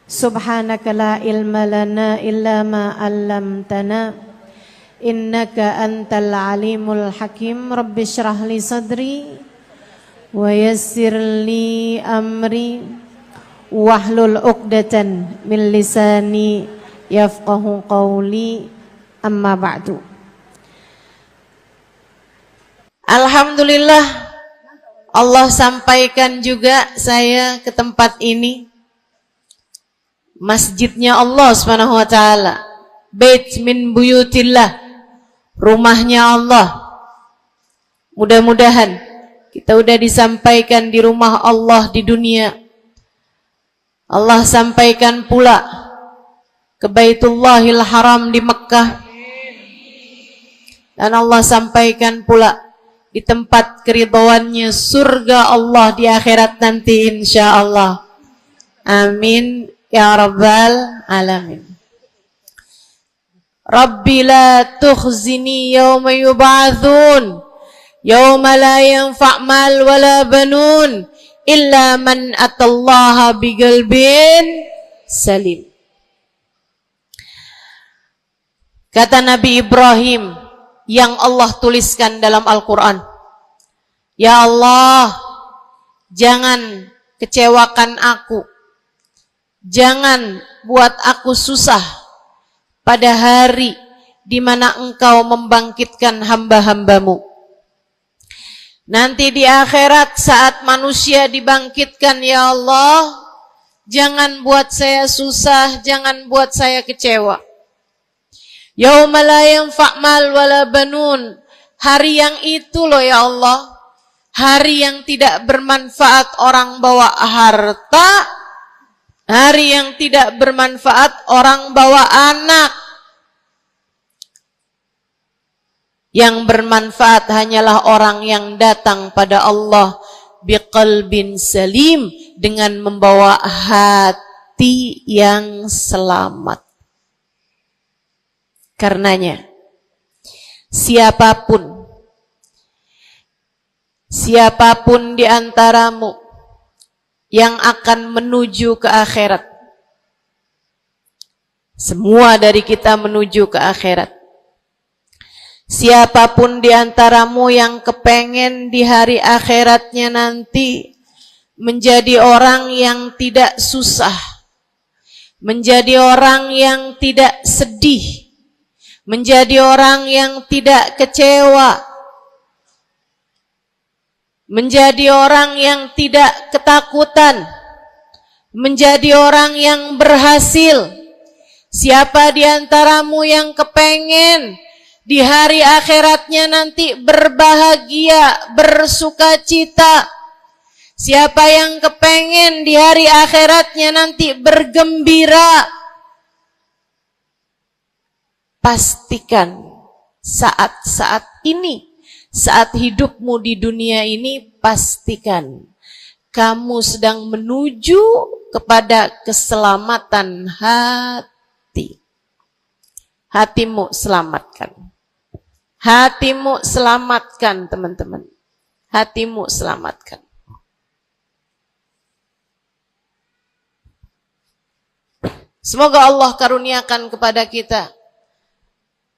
Subhanaka la ilma lana illa ma 'allamtana innaka antal alimul hakim. Rabbi shrah li sadri wa yassir li amri wahlul 'uqdatan min lisani yafqahu qawli. Amma ba'du. Alhamdulillah, Allah sampaikan juga saya ke tempat ini. Masjidnya Allah Subhanahu wa taala, bait min buyutillah, rumahnya Allah. Mudah-mudahan kita udah disampaikan di rumah Allah di dunia. Allah sampaikan pula ke Baitullahil Haram di Mekkah. Dan Allah sampaikan pula di tempat keridhaannya surga Allah di akhirat nanti insyaallah. Amin ya rabbal alamin. Rabbi la tukhzini yawma yub'atsun yawma la yanfa' mal wala banun illa man atallaha biqalbin salim. Kata Nabi Ibrahim yang Allah tuliskan dalam Al-Quran, ya Allah, jangan kecewakan aku, jangan buat aku susah pada hari di mana Engkau membangkitkan hamba-hambamu. Nanti di akhirat saat manusia dibangkitkan, ya Allah, jangan buat saya susah, jangan buat saya kecewa. Yauma la yanfa' mal wala banun. Hari yang itu loh ya Allah. Hari yang tidak bermanfaat orang bawa harta. Hari yang tidak bermanfaat orang bawa anak. Yang bermanfaat hanyalah orang yang datang pada Allah biqalbin salim, dengan membawa hati yang selamat. Karenanya siapapun di antaramu yang akan menuju ke akhirat, semua dari kita menuju ke akhirat. Siapapun di antaramu yang kepengen di hari akhiratnya nanti menjadi orang yang tidak susah, menjadi orang yang tidak sedih, menjadi orang yang tidak kecewa, menjadi orang yang tidak ketakutan, menjadi orang yang berhasil. Siapa di antaramu yang kepengen di hari akhiratnya nanti berbahagia, bersukacita? Siapa yang kepengen di hari akhiratnya nanti bergembira? Pastikan saat-saat ini, saat hidupmu di dunia ini, pastikan kamu sedang menuju kepada keselamatan hati. Hatimu selamatkan. Hatimu selamatkan, teman-teman. Hatimu selamatkan. Semoga Allah karuniakan kepada kita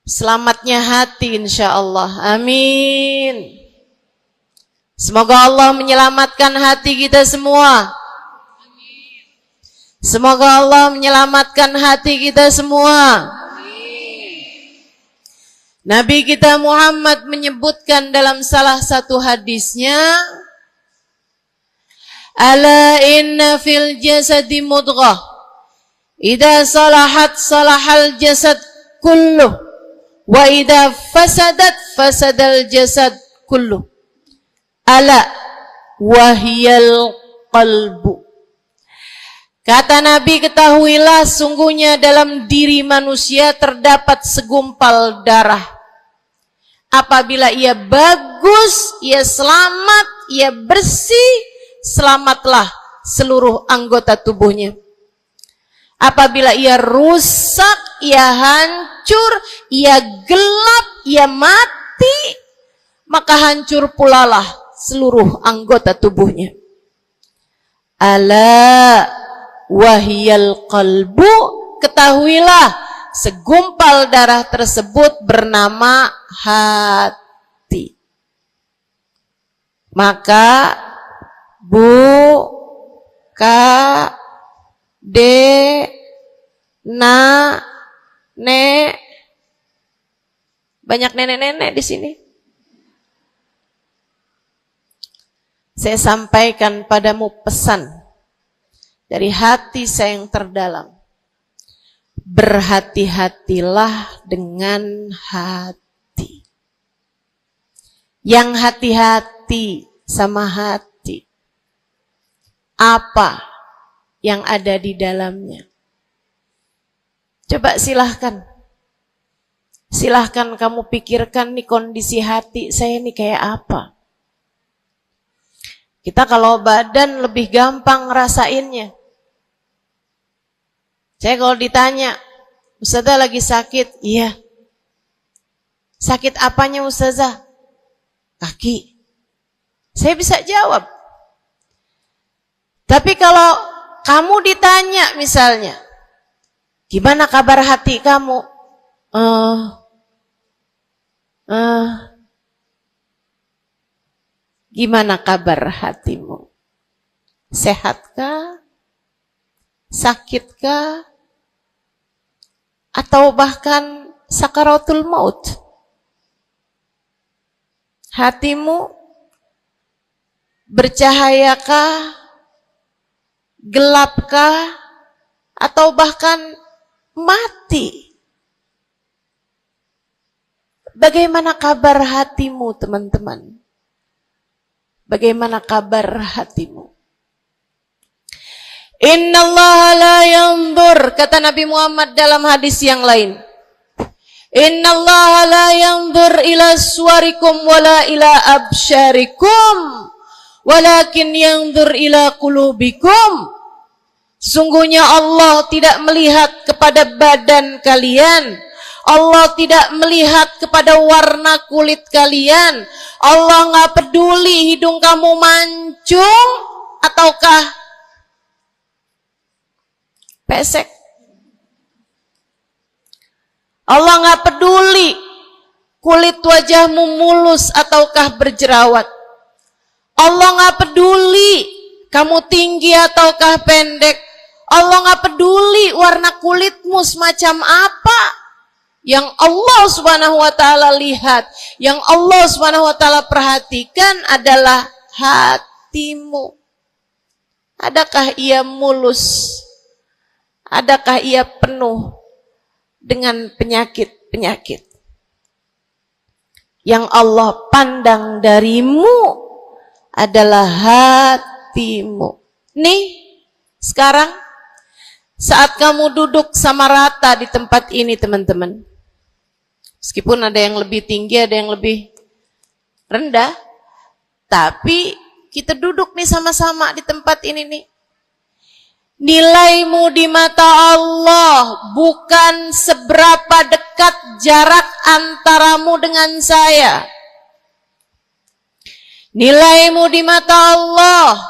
selamatnya hati, insya Allah. Amin. Semoga Allah menyelamatkan hati kita semua. Semoga Allah menyelamatkan hati kita semua. Nabi kita Muhammad menyebutkan dalam salah satu hadisnya, ala inna fil jasadi mudghah, idza salahat salahal jasad kulluh, wa idza fasadat fasadal jasad kulluh, ala wahiyal qalbu. Kata Nabi, ketahuilah sungguhnya dalam diri manusia terdapat segumpal darah. Apabila ia bagus, ia selamat, ia bersih, selamatlah seluruh anggota tubuhnya. Apabila ia rusak, ia hancur, ia gelap, ia mati, maka hancur pulalah seluruh anggota tubuhnya. Ala wahiyal qalbu, ketahuilah segumpal darah tersebut bernama hati. Maka bu, ka, de, na, ne, banyak nenek-nenek di sini. Saya sampaikan padamu pesan dari hati saya yang terdalam. Berhati-hatilah dengan hati. Yang hati-hati sama hati, apa yang ada di dalamnya? Coba silahkan kamu pikirkan nih, kondisi hati saya nih kayak apa. Kita kalau badan lebih gampang ngerasainnya. Saya kalau ditanya, Ustazah lagi sakit? Iya. Sakit apanya Ustazah? Kaki. Saya bisa jawab. Tapi kalau kamu ditanya misalnya, gimana kabar hati kamu? Gimana kabar hatimu? Sehatkah? Sakitkah? Atau bahkan sakaratul maut? Hatimu bercahayakah? Gelapkah? Atau bahkan mati? Bagaimana kabar hatimu, teman-teman? Bagaimana kabar hatimu? Innallaha la yanzur, kata Nabi Muhammad dalam hadis yang lain. Innallaha la yanzur ila suwarikum wala ila absyarikum, walakin yanzur ila qulubikum. Sungguhnya Allah tidak melihat kepada badan kalian, Allah tidak melihat kepada warna kulit kalian. Allah nggak peduli hidung kamu mancung ataukah pesek. Allah nggak peduli kulit wajahmu mulus ataukah berjerawat. Allah nggak peduli kamu tinggi ataukah pendek. Allah nggak peduli warna kulitmu semacam apa. Yang Allah Subhanahu wa taala lihat, yang Allah Subhanahu wa taala perhatikan adalah hatimu. Adakah ia mulus? Adakah ia penuh dengan penyakit-penyakit? Yang Allah pandang darimu adalah hatimu. Nih, sekarang saat kamu duduk sama rata di tempat ini, teman-teman, meskipun ada yang lebih tinggi, ada yang lebih rendah, tapi kita duduk nih sama-sama di tempat ini nih. Nilaimu di mata Allah bukan seberapa dekat jarak antaramu dengan saya. Nilaimu di mata Allah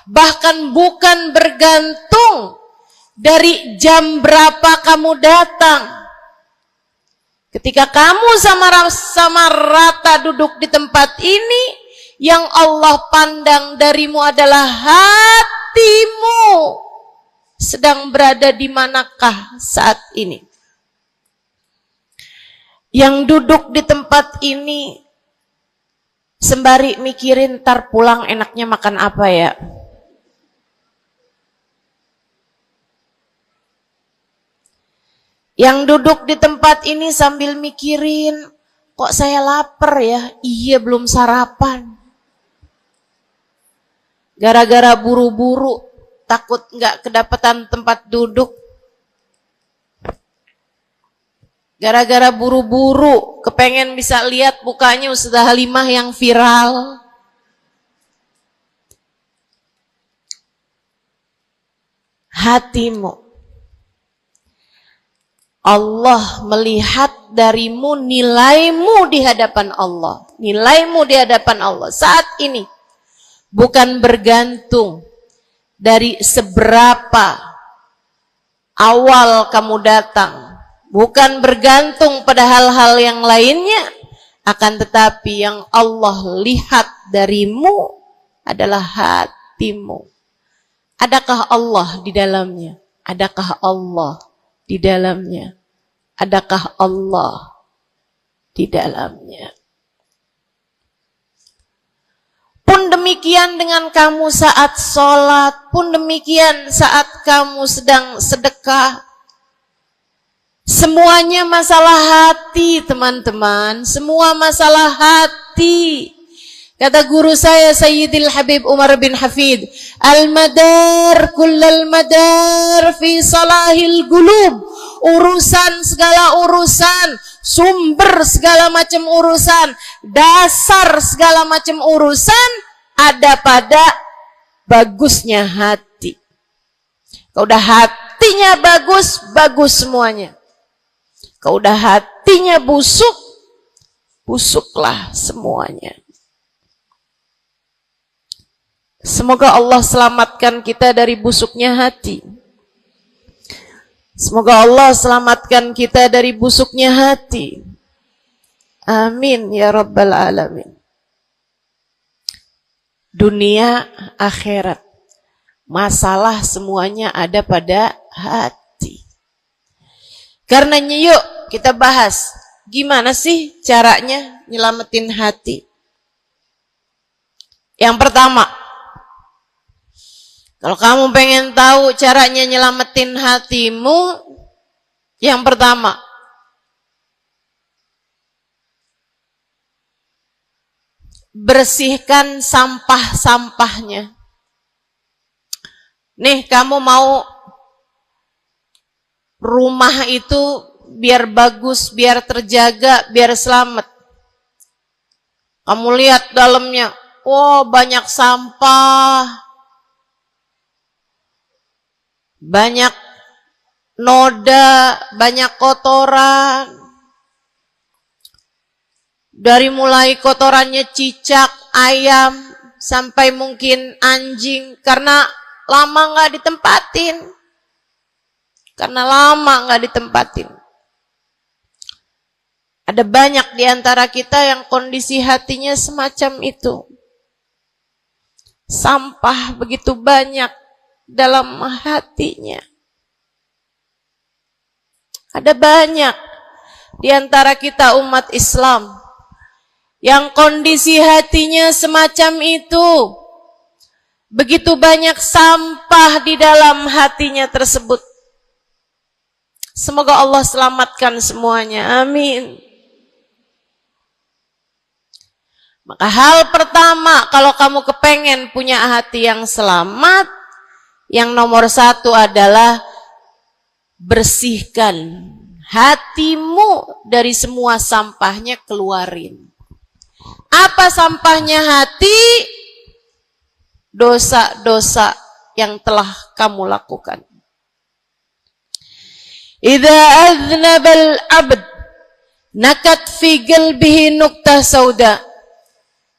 bahkan bukan bergantung dari jam berapa kamu datang. Ketika kamu sama rata duduk di tempat ini, yang Allah pandang darimu adalah hatimu. Sedang berada di manakah saat ini? Yang duduk di tempat ini sembari mikirin ntar pulang enaknya makan apa ya? Yang duduk di tempat ini sambil mikirin, kok saya lapar ya? Iya, belum sarapan. Gara-gara buru-buru, takut nggak kedapatan tempat duduk. Gara-gara buru-buru, kepengen bisa lihat mukanya Ustazah Halimah yang viral. Hatimu. Allah melihat darimu, nilaimu di hadapan Allah. Nilaimu di hadapan Allah saat ini bukan bergantung dari seberapa awal kamu datang, bukan bergantung pada hal-hal yang lainnya, akan tetapi yang Allah lihat darimu adalah hatimu. Adakah Allah di dalamnya? Adakah Allah di dalamnya? Adakah Allah di dalamnya? Pun demikian dengan kamu saat sholat, pun demikian saat kamu sedang sedekah. Semuanya masalah hati, teman-teman. Semua masalah hati. Kata guru saya Sayyidil Habib Umar bin Hafid, al-madar kullal madar fi salahil gulub. Urusan segala urusan, sumber segala macam urusan, dasar segala macam urusan ada pada bagusnya hati. Kalau udah hatinya bagus, bagus semuanya. Kalau udah hatinya busuk, busuklah semuanya. Semoga Allah selamatkan kita dari busuknya hati. Semoga Allah selamatkan kita dari busuknya hati. Amin ya rabbal alamin. Dunia, akhirat, masalah semuanya ada pada hati. Karenanya yuk kita bahas gimana sih caranya nyelamatin hati. Yang pertama, kalau kamu pengen tahu caranya nyelamatin hatimu, yang pertama, bersihkan sampah-sampahnya. Nih, kamu mau rumah itu biar bagus, biar terjaga, biar selamat. Kamu lihat dalamnya, oh banyak sampah, banyak noda, banyak kotoran. Dari mulai kotorannya cicak, ayam, sampai mungkin anjing, karena lama nggak ditempatin. Karena lama nggak ditempatin. Ada banyak di antara kita yang kondisi hatinya semacam itu. Sampah begitu banyak dalam hatinya. Ada banyak di antara kita umat Islam yang kondisi hatinya semacam itu. Begitu banyak sampah di dalam hatinya tersebut. Semoga Allah selamatkan semuanya. Amin. Maka hal pertama, kalau kamu kepengen punya hati yang selamat, yang nomor satu adalah bersihkan hatimu dari semua sampahnya, keluarin. Apa sampahnya hati? Dosa-dosa yang telah kamu lakukan. Idza aznabal abd nakat fi qalbihi nuqtah sauda.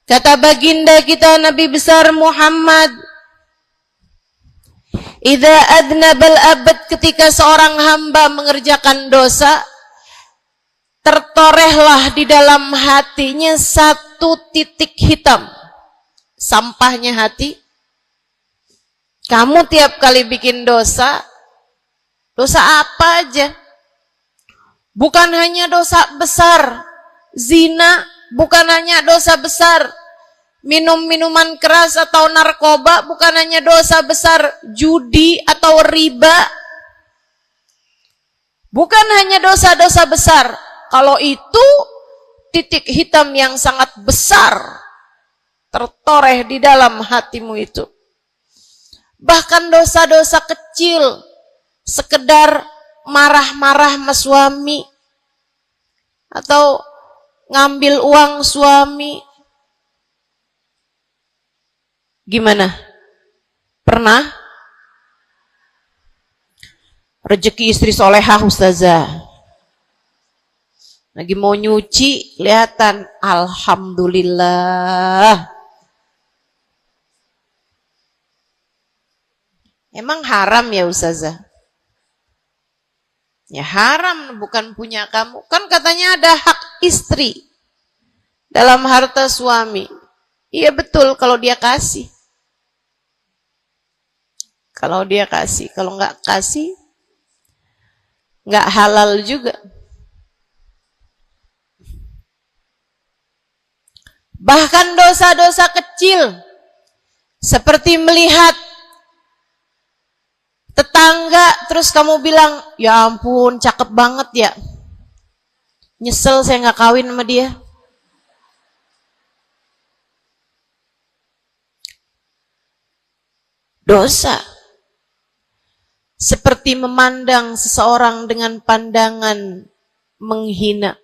Kata baginda kita Nabi besar Muhammad, idza aznabal abd, ketika seorang hamba mengerjakan dosa, tertorehlah di dalam hatinya satu titik hitam. Sampahnya hati. Kamu tiap kali bikin dosa, dosa apa aja? Bukan hanya dosa besar, zina, bukan hanya dosa besar, minum minuman keras atau narkoba, bukan hanya dosa besar, judi atau riba. Bukan hanya dosa-dosa besar. Kalau itu titik hitam yang sangat besar tertoreh di dalam hatimu itu. Bahkan dosa-dosa kecil, sekedar marah-marah sama suami, atau ngambil uang suami. Gimana? Pernah? Rezeki istri solehah ustazah. Lagi mau nyuci, kelihatan, alhamdulillah. Emang haram ya ustazah? Ya haram, bukan punya kamu. Kan katanya ada hak istri dalam harta suami. Iya betul kalau dia kasih. Kalau dia kasih, kalau nggak kasih, nggak halal juga. Bahkan dosa-dosa kecil, seperti melihat tetangga, terus kamu bilang, ya ampun, cakep banget ya. Nyesel saya nggak kawin sama dia. Dosa. Seperti memandang seseorang dengan pandangan menghina.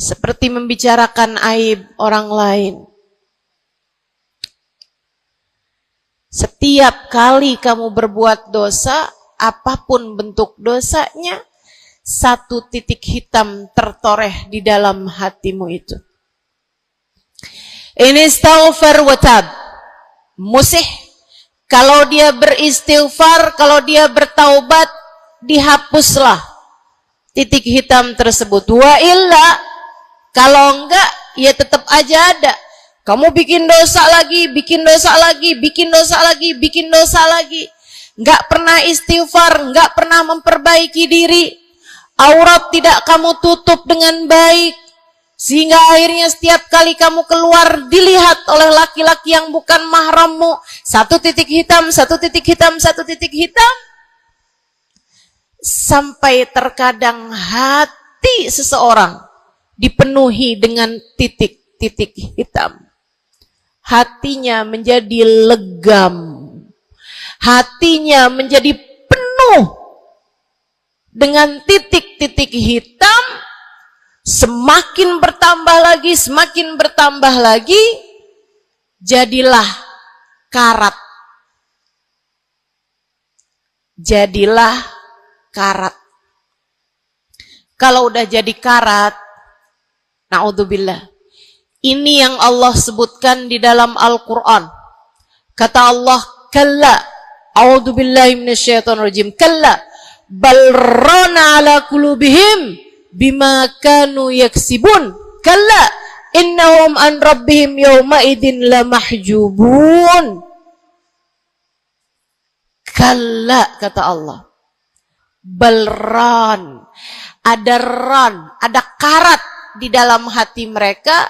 Seperti membicarakan aib orang lain. Setiap kali kamu berbuat dosa, apapun bentuk dosanya, satu titik hitam tertoreh di dalam hatimu itu. Ini istighfar wa tab. Musih, kalau dia beristighfar, kalau dia bertaubat, dihapuslah titik hitam tersebut. Wa illa, kalau enggak, ya tetap aja ada. Kamu bikin dosa lagi, bikin dosa lagi, bikin dosa lagi, bikin dosa lagi. Enggak pernah istighfar, enggak pernah memperbaiki diri. Aurat tidak kamu tutup dengan baik. Sehingga akhirnya setiap kali kamu keluar dilihat oleh laki-laki yang bukan mahrammu. Satu titik hitam, satu titik hitam, satu titik hitam. Sampai terkadang hati seseorang dipenuhi dengan titik-titik hitam. Hatinya menjadi legam. Hatinya menjadi penuh dengan titik-titik hitam. Semakin bertambah lagi, jadilah karat. Jadilah karat. Kalau udah jadi karat, naudzubillah. Ini yang Allah sebutkan di dalam Al-Quran. Kata Allah, kalla, a'udzubillahi minasyaitonirrajim, kalla, bal rana ala qulubihim bima kanu yaksibun, kalla, innahum an rabbihim yawma idin lamahjubun. Kalla, kata Allah, balran, ada karat di dalam hati mereka,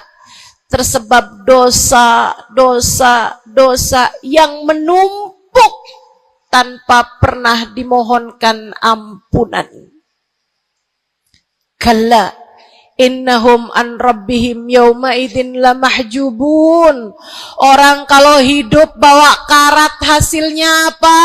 tersebab dosa yang menumpuk tanpa pernah dimohonkan ampunan. Kalla innahum an rabbihim yawma idzin lamahjubun. Orang kalau hidup bawa karat hasilnya apa?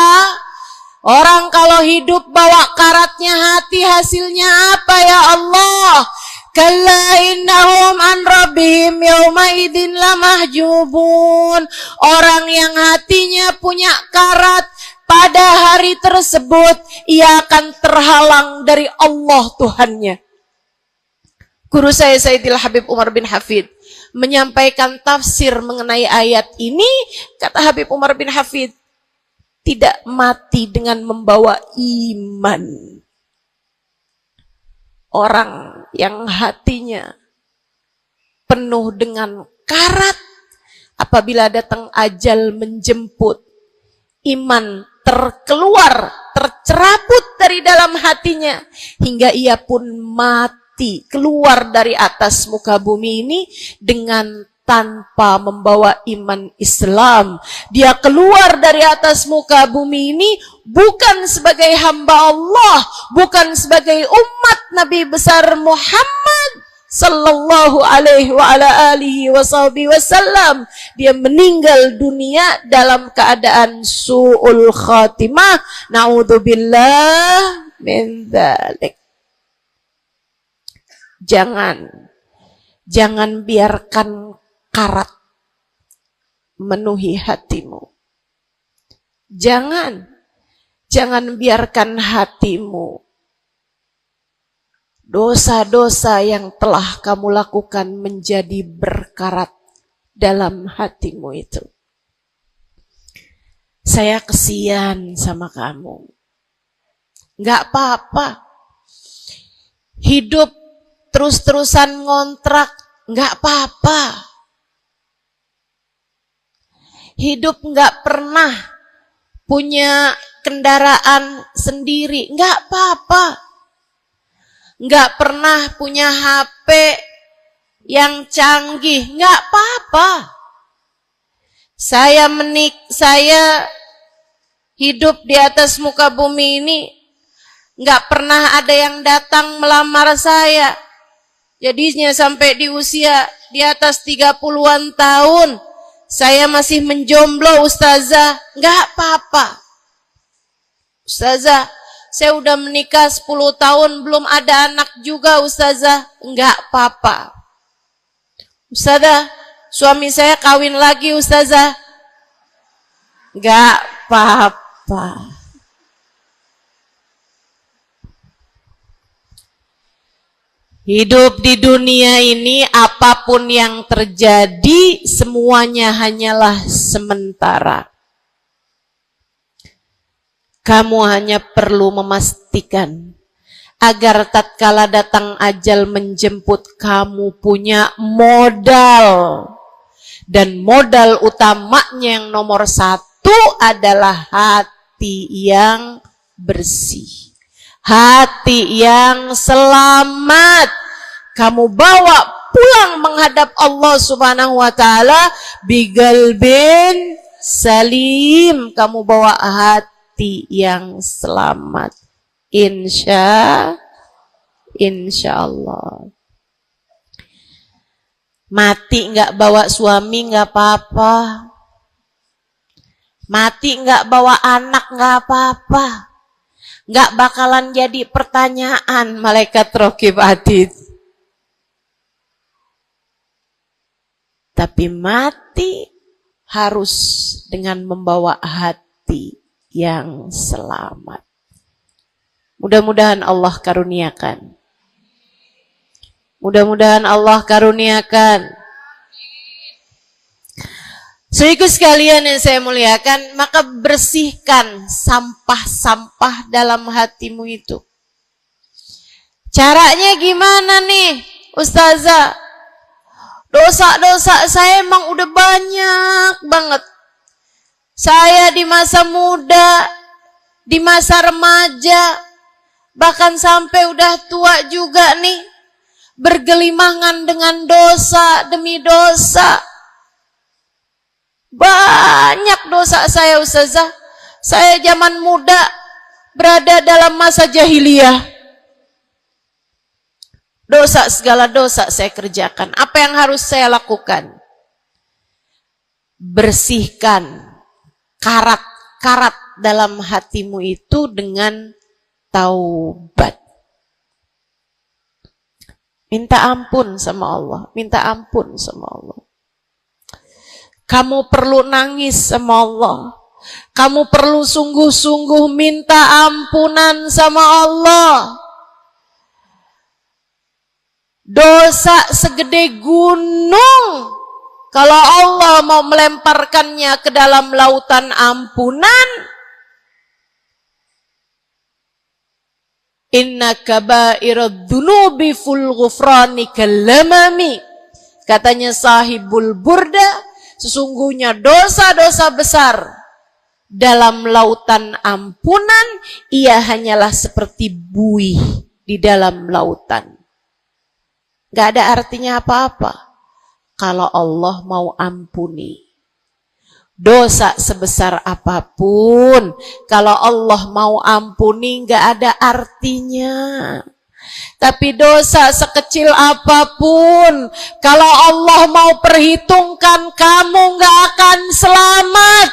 Orang kalau hidup bawa karatnya hati hasilnya apa ya Allah? Kalla innahum an rabbihim yawma idzin lamahjubun. Orang yang hatinya punya karat, pada hari tersebut ia akan terhalang dari Allah Tuhannya. Guru saya Sayyidil Habib Umar bin Hafid menyampaikan tafsir mengenai ayat ini. Kata Habib Umar bin Hafid, tidak mati dengan membawa iman. Orang yang hatinya penuh dengan karat, apabila datang ajal menjemput, iman tercerabut dari dalam hatinya, hingga ia pun mati, keluar dari atas muka bumi ini dengan tanpa membawa iman Islam. Dia keluar dari atas muka bumi ini bukan sebagai hamba Allah, bukan sebagai umat Nabi besar Muhammad sallallahu alaihi wa ala alihi wasallam. Dia meninggal dunia dalam keadaan su'ul khatimah. Naudzubillah min dzalik. Jangan biarkan karat memenuhi hatimu. Jangan biarkan hatimu, dosa-dosa yang telah kamu lakukan menjadi berkarat dalam hatimu itu. Saya kesian sama kamu. Enggak apa-apa. Hidup terus-terusan ngontrak, enggak apa-apa. Hidup enggak pernah punya kendaraan sendiri, enggak apa-apa. Enggak pernah punya HP yang canggih, enggak apa-apa. Saya hidup di atas muka bumi ini, enggak pernah ada yang datang melamar saya. Jadinya sampai di usia di atas 30-an tahun, saya masih menjomblo, Ustazah. Enggak apa-apa. Ustazah, saya udah menikah 10 tahun, belum ada anak juga, Ustazah. Enggak apa-apa. Ustazah, suami saya kawin lagi, Ustazah. Enggak apa-apa. Hidup di dunia ini, apapun yang terjadi, semuanya hanyalah sementara. Kamu hanya perlu memastikan agar tatkala datang ajal menjemput, kamu punya modal. Dan modal utamanya yang nomor 1 adalah hati yang bersih. Hati yang selamat. Kamu bawa pulang menghadap Allah Subhanahu wa ta'ala bigalbin salim. Kamu bawa hati yang selamat. Insya Allah. Mati nggak bawa suami nggak apa-apa. Mati nggak bawa anak nggak apa-apa. Nggak bakalan jadi pertanyaan malaikat raqib atid. Tapi mati harus dengan membawa hati yang selamat. Mudah-mudahan Allah karuniakan. Mudah-mudahan Allah karuniakan. Saudaraku sekalian yang saya muliakan, maka bersihkan sampah-sampah dalam hatimu itu. Caranya gimana nih, Ustazah? Dosa-dosa saya emang udah banyak banget. Saya di masa muda, di masa remaja, bahkan sampai udah tua juga nih, bergelimangan dengan dosa demi dosa. Banyak dosa saya, Ustazah. Saya zaman muda berada dalam masa jahiliyah. Dosa, segala dosa saya kerjakan. Apa yang harus saya lakukan? Bersihkan karat-karat dalam hatimu itu dengan taubat. Minta ampun sama Allah. Minta ampun sama Allah. Kamu perlu nangis sama Allah. Kamu perlu sungguh-sungguh minta ampunan sama Allah. Dosa segede gunung, kalau Allah mau melemparkannya ke dalam lautan ampunan, inna kaba'irad dunubi ful ghufrani kalamami. Katanya sahibul burda, sesungguhnya dosa-dosa besar dalam lautan ampunan, ia hanyalah seperti buih di dalam lautan. Gak ada artinya apa-apa kalau Allah mau ampuni. Dosa sebesar apapun, kalau Allah mau ampuni gak ada artinya. Tapi dosa sekecil apapun, kalau Allah mau perhitungkan, kamu gak akan selamat.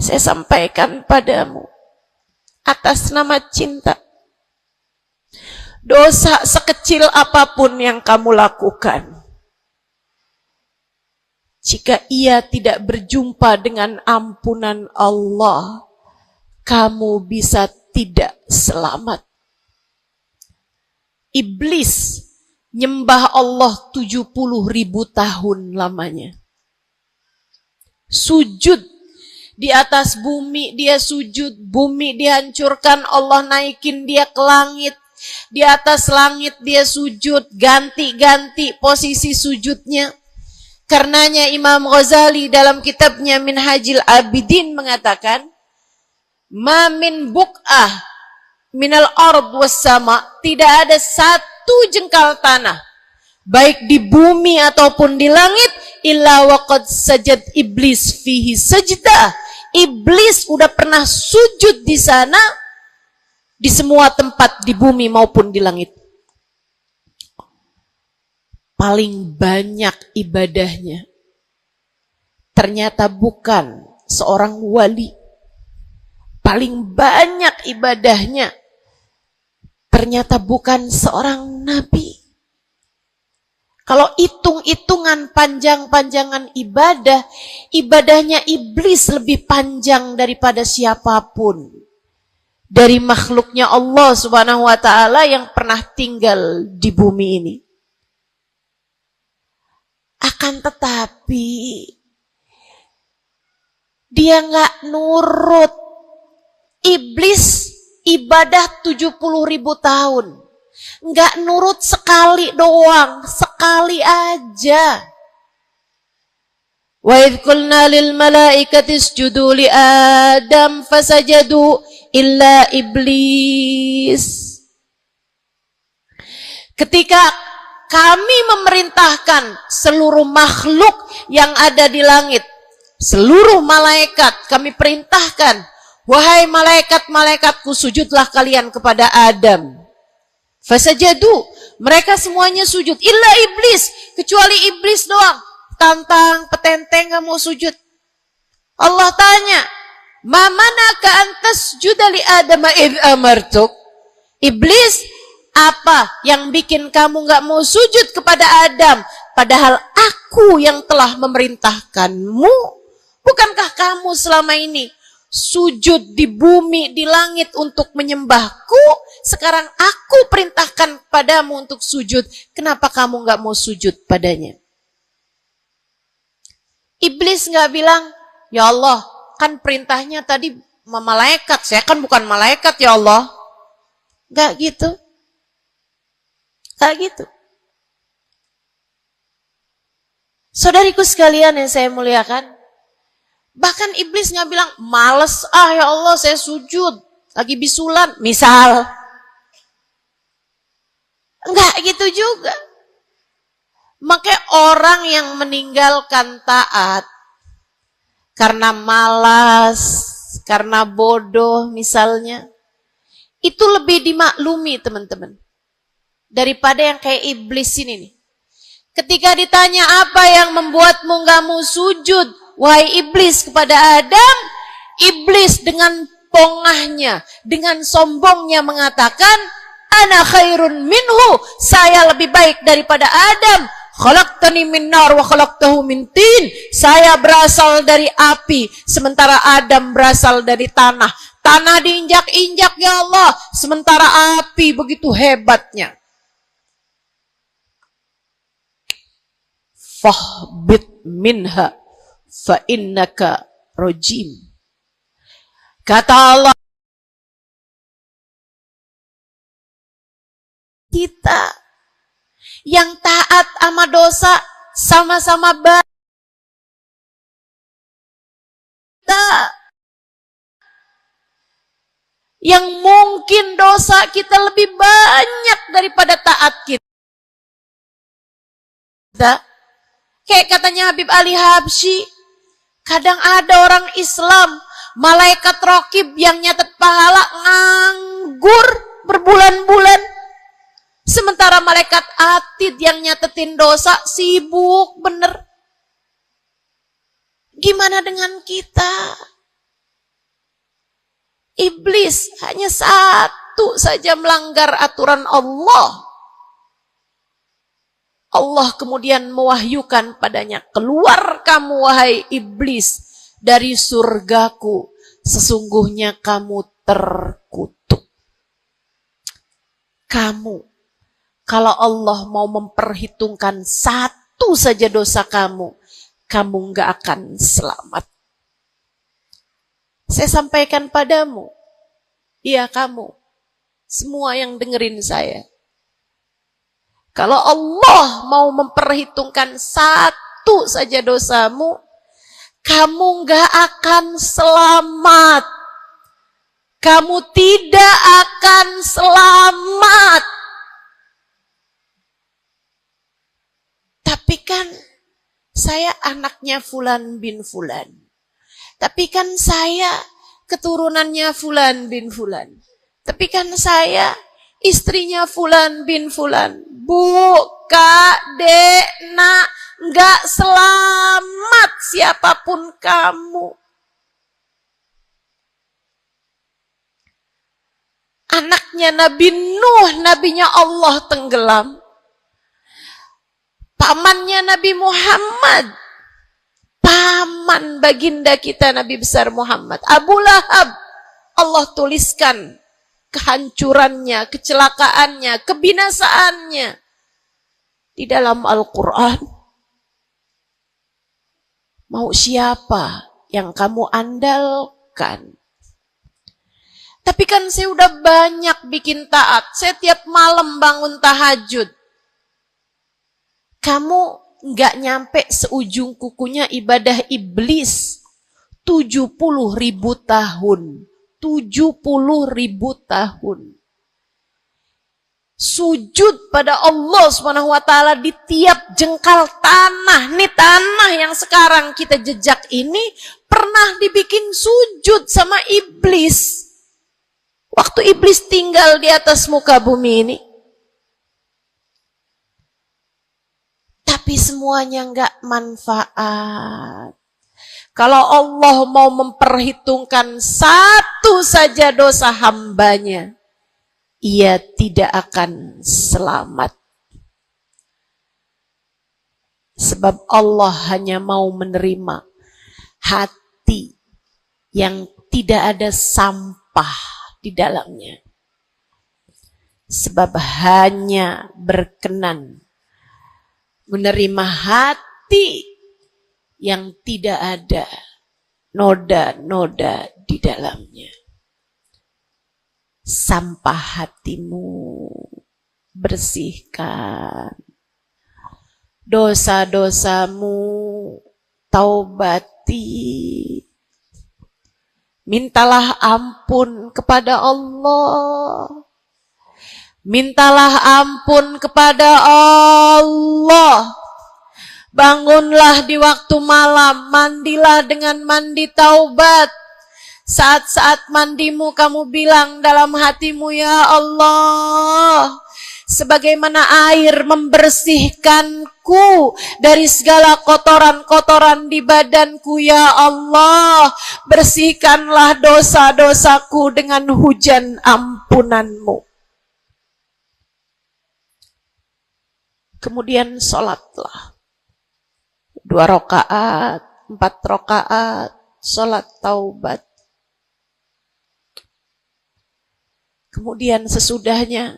Saya sampaikan padamu atas nama cinta. Dosa sekecil apapun yang kamu lakukan, jika ia tidak berjumpa dengan ampunan Allah, kamu bisa tidak selamat. Iblis nyembah Allah 70.000 tahun lamanya. Sujud di atas bumi, dia sujud, bumi dihancurkan, Allah naikin dia ke langit. Di atas langit dia sujud, ganti-ganti posisi sujudnya. Karenanya Imam Ghazali dalam kitabnya Minhajul Abidin mengatakan, ma min buq'ah minal ard was sama, tidak ada satu jengkal tanah, baik di bumi ataupun di langit, illa waqad sajad iblis fihi sajdah. Iblis udah pernah sujud di sana, di semua tempat di bumi maupun di langit. Paling banyak ibadahnya ternyata bukan seorang wali. Paling banyak ibadahnya ternyata bukan seorang nabi. Kalau hitung-hitungan panjang-panjangan ibadah, ibadahnya iblis lebih panjang daripada siapapun dari makhluknya Allah Subhanahu wa ta'ala yang pernah tinggal di bumi ini. Akan tetapi dia nggak nurut. Iblis ibadah 70.000 tahun, nggak nurut sekali doang, sekali aja. Wa idh qulna lil malaikati isjudu li Adam fasajadu illa iblis. Ketika kami memerintahkan seluruh makhluk yang ada di langit, seluruh malaikat kami perintahkan, wahai malaikat-malaikatku, sujudlah kalian kepada Adam. Fasajadu, Mereka semuanya sujud. Illa iblis. Kecuali iblis doang. Tantang, petenteng gak mau sujud. Allah tanya, ma manaka antas judali Adam id amartuk? Iblis, apa yang bikin kamu gak mau sujud kepada Adam? Padahal aku yang telah memerintahkanmu. Bukankah kamu selama ini sujud di bumi, di langit untuk menyembahku? Sekarang aku perintahkan padamu untuk sujud. Kenapa kamu gak mau sujud padanya? Iblis gak bilang, ya Allah, kan perintahnya tadi malaikat. Saya kan bukan malaikat ya Allah. Gak gitu. Gak gitu. Saudariku sekalian yang saya muliakan, bahkan iblis gak bilang, males ya Allah saya sujud, lagi bisulan, misal. Enggak gitu juga. Makanya orang yang meninggalkan taat karena malas, karena bodoh misalnya, itu lebih dimaklumi teman-teman. Daripada yang kayak iblis ini nih. Ketika ditanya apa yang membuatmu gak mau sujud, wahai iblis, kepada Adam, iblis dengan pongahnya, dengan sombongnya mengatakan, ana khairun minhu, saya lebih baik daripada Adam. Khalaqtani min nar wa khalaqtahu min tin. Saya berasal dari api, sementara Adam berasal dari tanah. Tanah diinjak-injak ya Allah, sementara api begitu hebatnya. Fahbit minha fa innaka rajim. Kata Allah, kita yang taat sama dosa sama-sama baik. Yang mungkin dosa kita lebih banyak daripada taat kita. Kayak katanya Habib Ali Habsyi, kadang ada orang Islam, malaikat raqib yang nyatet pahala nganggur berbulan-bulan. Sementara malaikat atid yang nyatetin dosa sibuk bener. Gimana dengan kita? Iblis hanya satu saja melanggar aturan Allah. Allah kemudian mewahyukan padanya, keluar kamu wahai iblis dari surgaku, sesungguhnya kamu terkutuk. Kamu, kalau Allah mau memperhitungkan satu saja dosa kamu, kamu gak akan selamat. Saya sampaikan padamu, iya kamu, semua yang dengerin saya. Kalau Allah mau memperhitungkan satu saja dosamu, kamu gak akan selamat. Kamu tidak akan selamat. Tapi kan saya anaknya Fulan bin Fulan. Tapi kan saya keturunannya Fulan bin Fulan. Tapi kan saya istrinya Fulan bin Fulan. Bu, Kak, Dek, Nak, gak selamat siapapun kamu. Anaknya Nabi Nuh, nabinya Allah tenggelam. Pamannya Nabi Muhammad, paman baginda kita Nabi besar Muhammad, Abu Lahab, Allah tuliskan kehancurannya, kecelakaannya, kebinasaannya di dalam Al-Quran. Mau siapa yang kamu andalkan? Tapi kan saya udah banyak bikin taat, saya tiap malam bangun tahajud. Kamu nggak nyampe seujung kukunya ibadah iblis 70.000 tahun. 70.000 tahun. Sujud pada Allah SWT di tiap jengkal tanah. Nih tanah yang sekarang kita jejak ini pernah dibikin sujud sama iblis. Waktu iblis tinggal di atas muka bumi ini. Tapi semuanya nggak manfaat. Kalau Allah mau memperhitungkan satu saja dosa hambanya, ia tidak akan selamat. Sebab Allah hanya mau menerima hati yang tidak ada sampah di dalamnya. Sebab hanya berkenan menerima hati yang tidak ada noda-noda di dalamnya. Sampah hatimu bersihkan, dosa-dosamu taubati, mintalah ampun kepada Allah, mintalah ampun kepada Allah. Bangunlah di waktu malam, mandilah dengan mandi taubat. Saat-saat mandimu kamu bilang dalam hatimu, ya Allah, sebagaimana air membersihkanku dari segala kotoran-kotoran di badanku, ya Allah, bersihkanlah dosa-dosaku dengan hujan ampunanmu. Kemudian sholatlah. 2 rakaat, 4 rakaat, sholat taubat. Kemudian sesudahnya,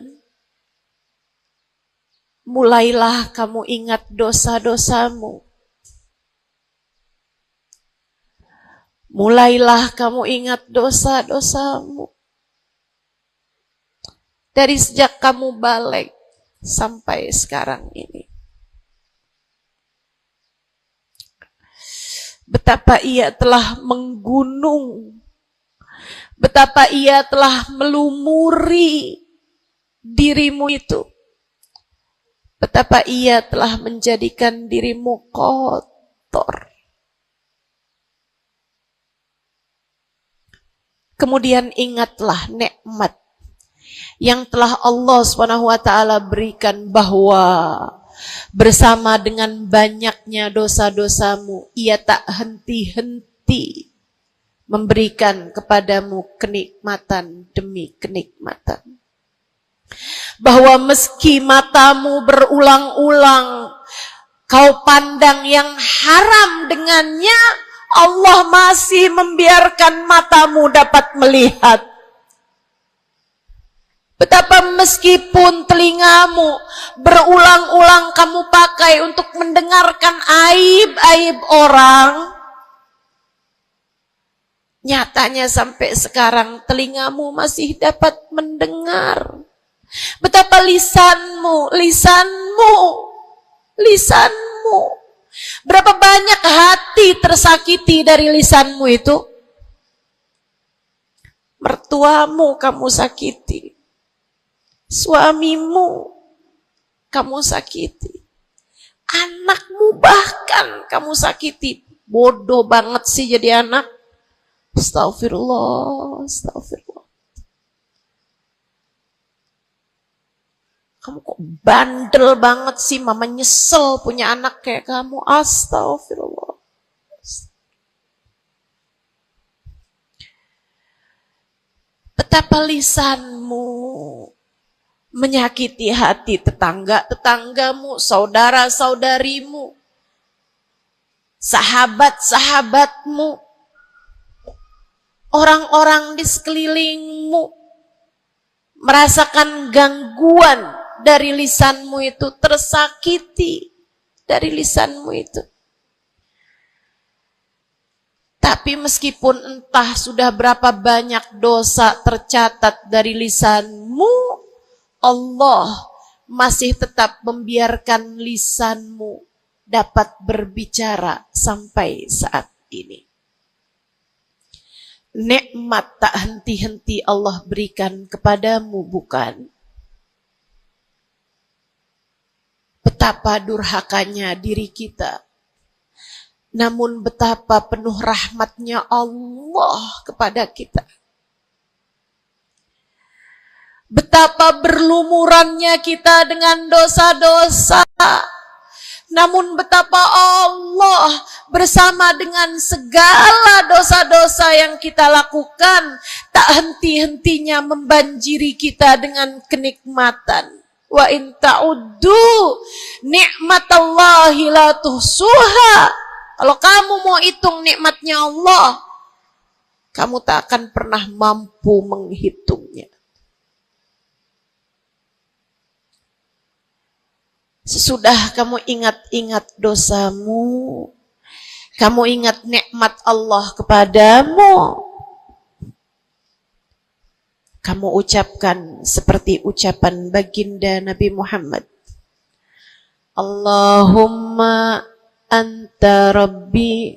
mulailah kamu ingat dosa-dosamu. Mulailah kamu ingat dosa-dosamu. Dari sejak kamu balik sampai sekarang ini. Betapa ia telah menggunung, betapa ia telah melumuri dirimu itu, betapa ia telah menjadikan dirimu kotor. Kemudian ingatlah nikmat yang telah Allah SWT berikan, bahwa bersama dengan banyaknya dosa-dosamu, ia tak henti-henti memberikan kepadamu kenikmatan demi kenikmatan. Bahwa meski matamu berulang-ulang kau pandang yang haram dengannya, Allah masih membiarkan matamu dapat melihat. Betapa meskipun telingamu berulang-ulang kamu pakai untuk mendengarkan aib-aib orang, nyatanya sampai sekarang telingamu masih dapat mendengar. Betapa lisanmu, berapa banyak hati tersakiti dari lisanmu itu. Mertuamu kamu sakiti, suamimu kamu sakiti, anakmu bahkan kamu sakiti. Bodoh banget sih jadi anak. Astagfirullah. Kamu kok bandel banget sih, mama nyesel punya anak kayak kamu. Astagfirullah. Betapa lisanmu menyakiti hati tetanggamu, saudara-saudarimu, sahabat-sahabatmu, orang-orang di sekelilingmu, merasakan gangguan dari lisanmu itu, tersakiti dari lisanmu itu. Tapi meskipun entah sudah berapa banyak dosa tercatat dari lisanmu, Allah masih tetap membiarkan lisanmu dapat berbicara sampai saat ini. Nikmat tak henti-henti Allah berikan kepadamu, bukan? Betapa durhakanya diri kita. Namun betapa penuh rahmatnya Allah kepada kita. Betapa berlumurannya kita dengan dosa-dosa. Namun betapa Allah bersama dengan segala dosa-dosa yang kita lakukan, tak henti-hentinya membanjiri kita dengan kenikmatan. Wa in ta'uddu ni'matallahi la tuhsuha. Kalau kamu mau hitung nikmatnya Allah, kamu tak akan pernah mampu menghitungnya. Sesudah kamu ingat-ingat dosamu, kamu ingat nikmat Allah kepadamu, kamu ucapkan seperti ucapan baginda Nabi Muhammad. Allahumma anta rabbi,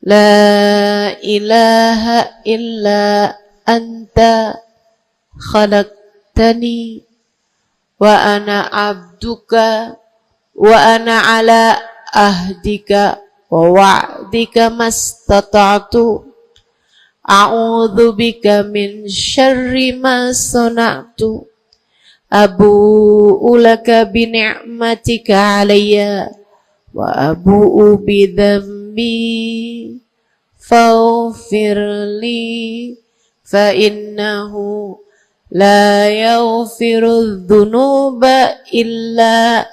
la ilaha illa anta khalaqtani wa ana abduka wa ana ala ahdika wa wa'dika mastata'tu a'udzu bika min syarri ma sana'tu abu'u laka bi ni'matika 'alayya wa abu'u bi dhanbi faghfir li fa innahu la yaghfiru dhunuba illa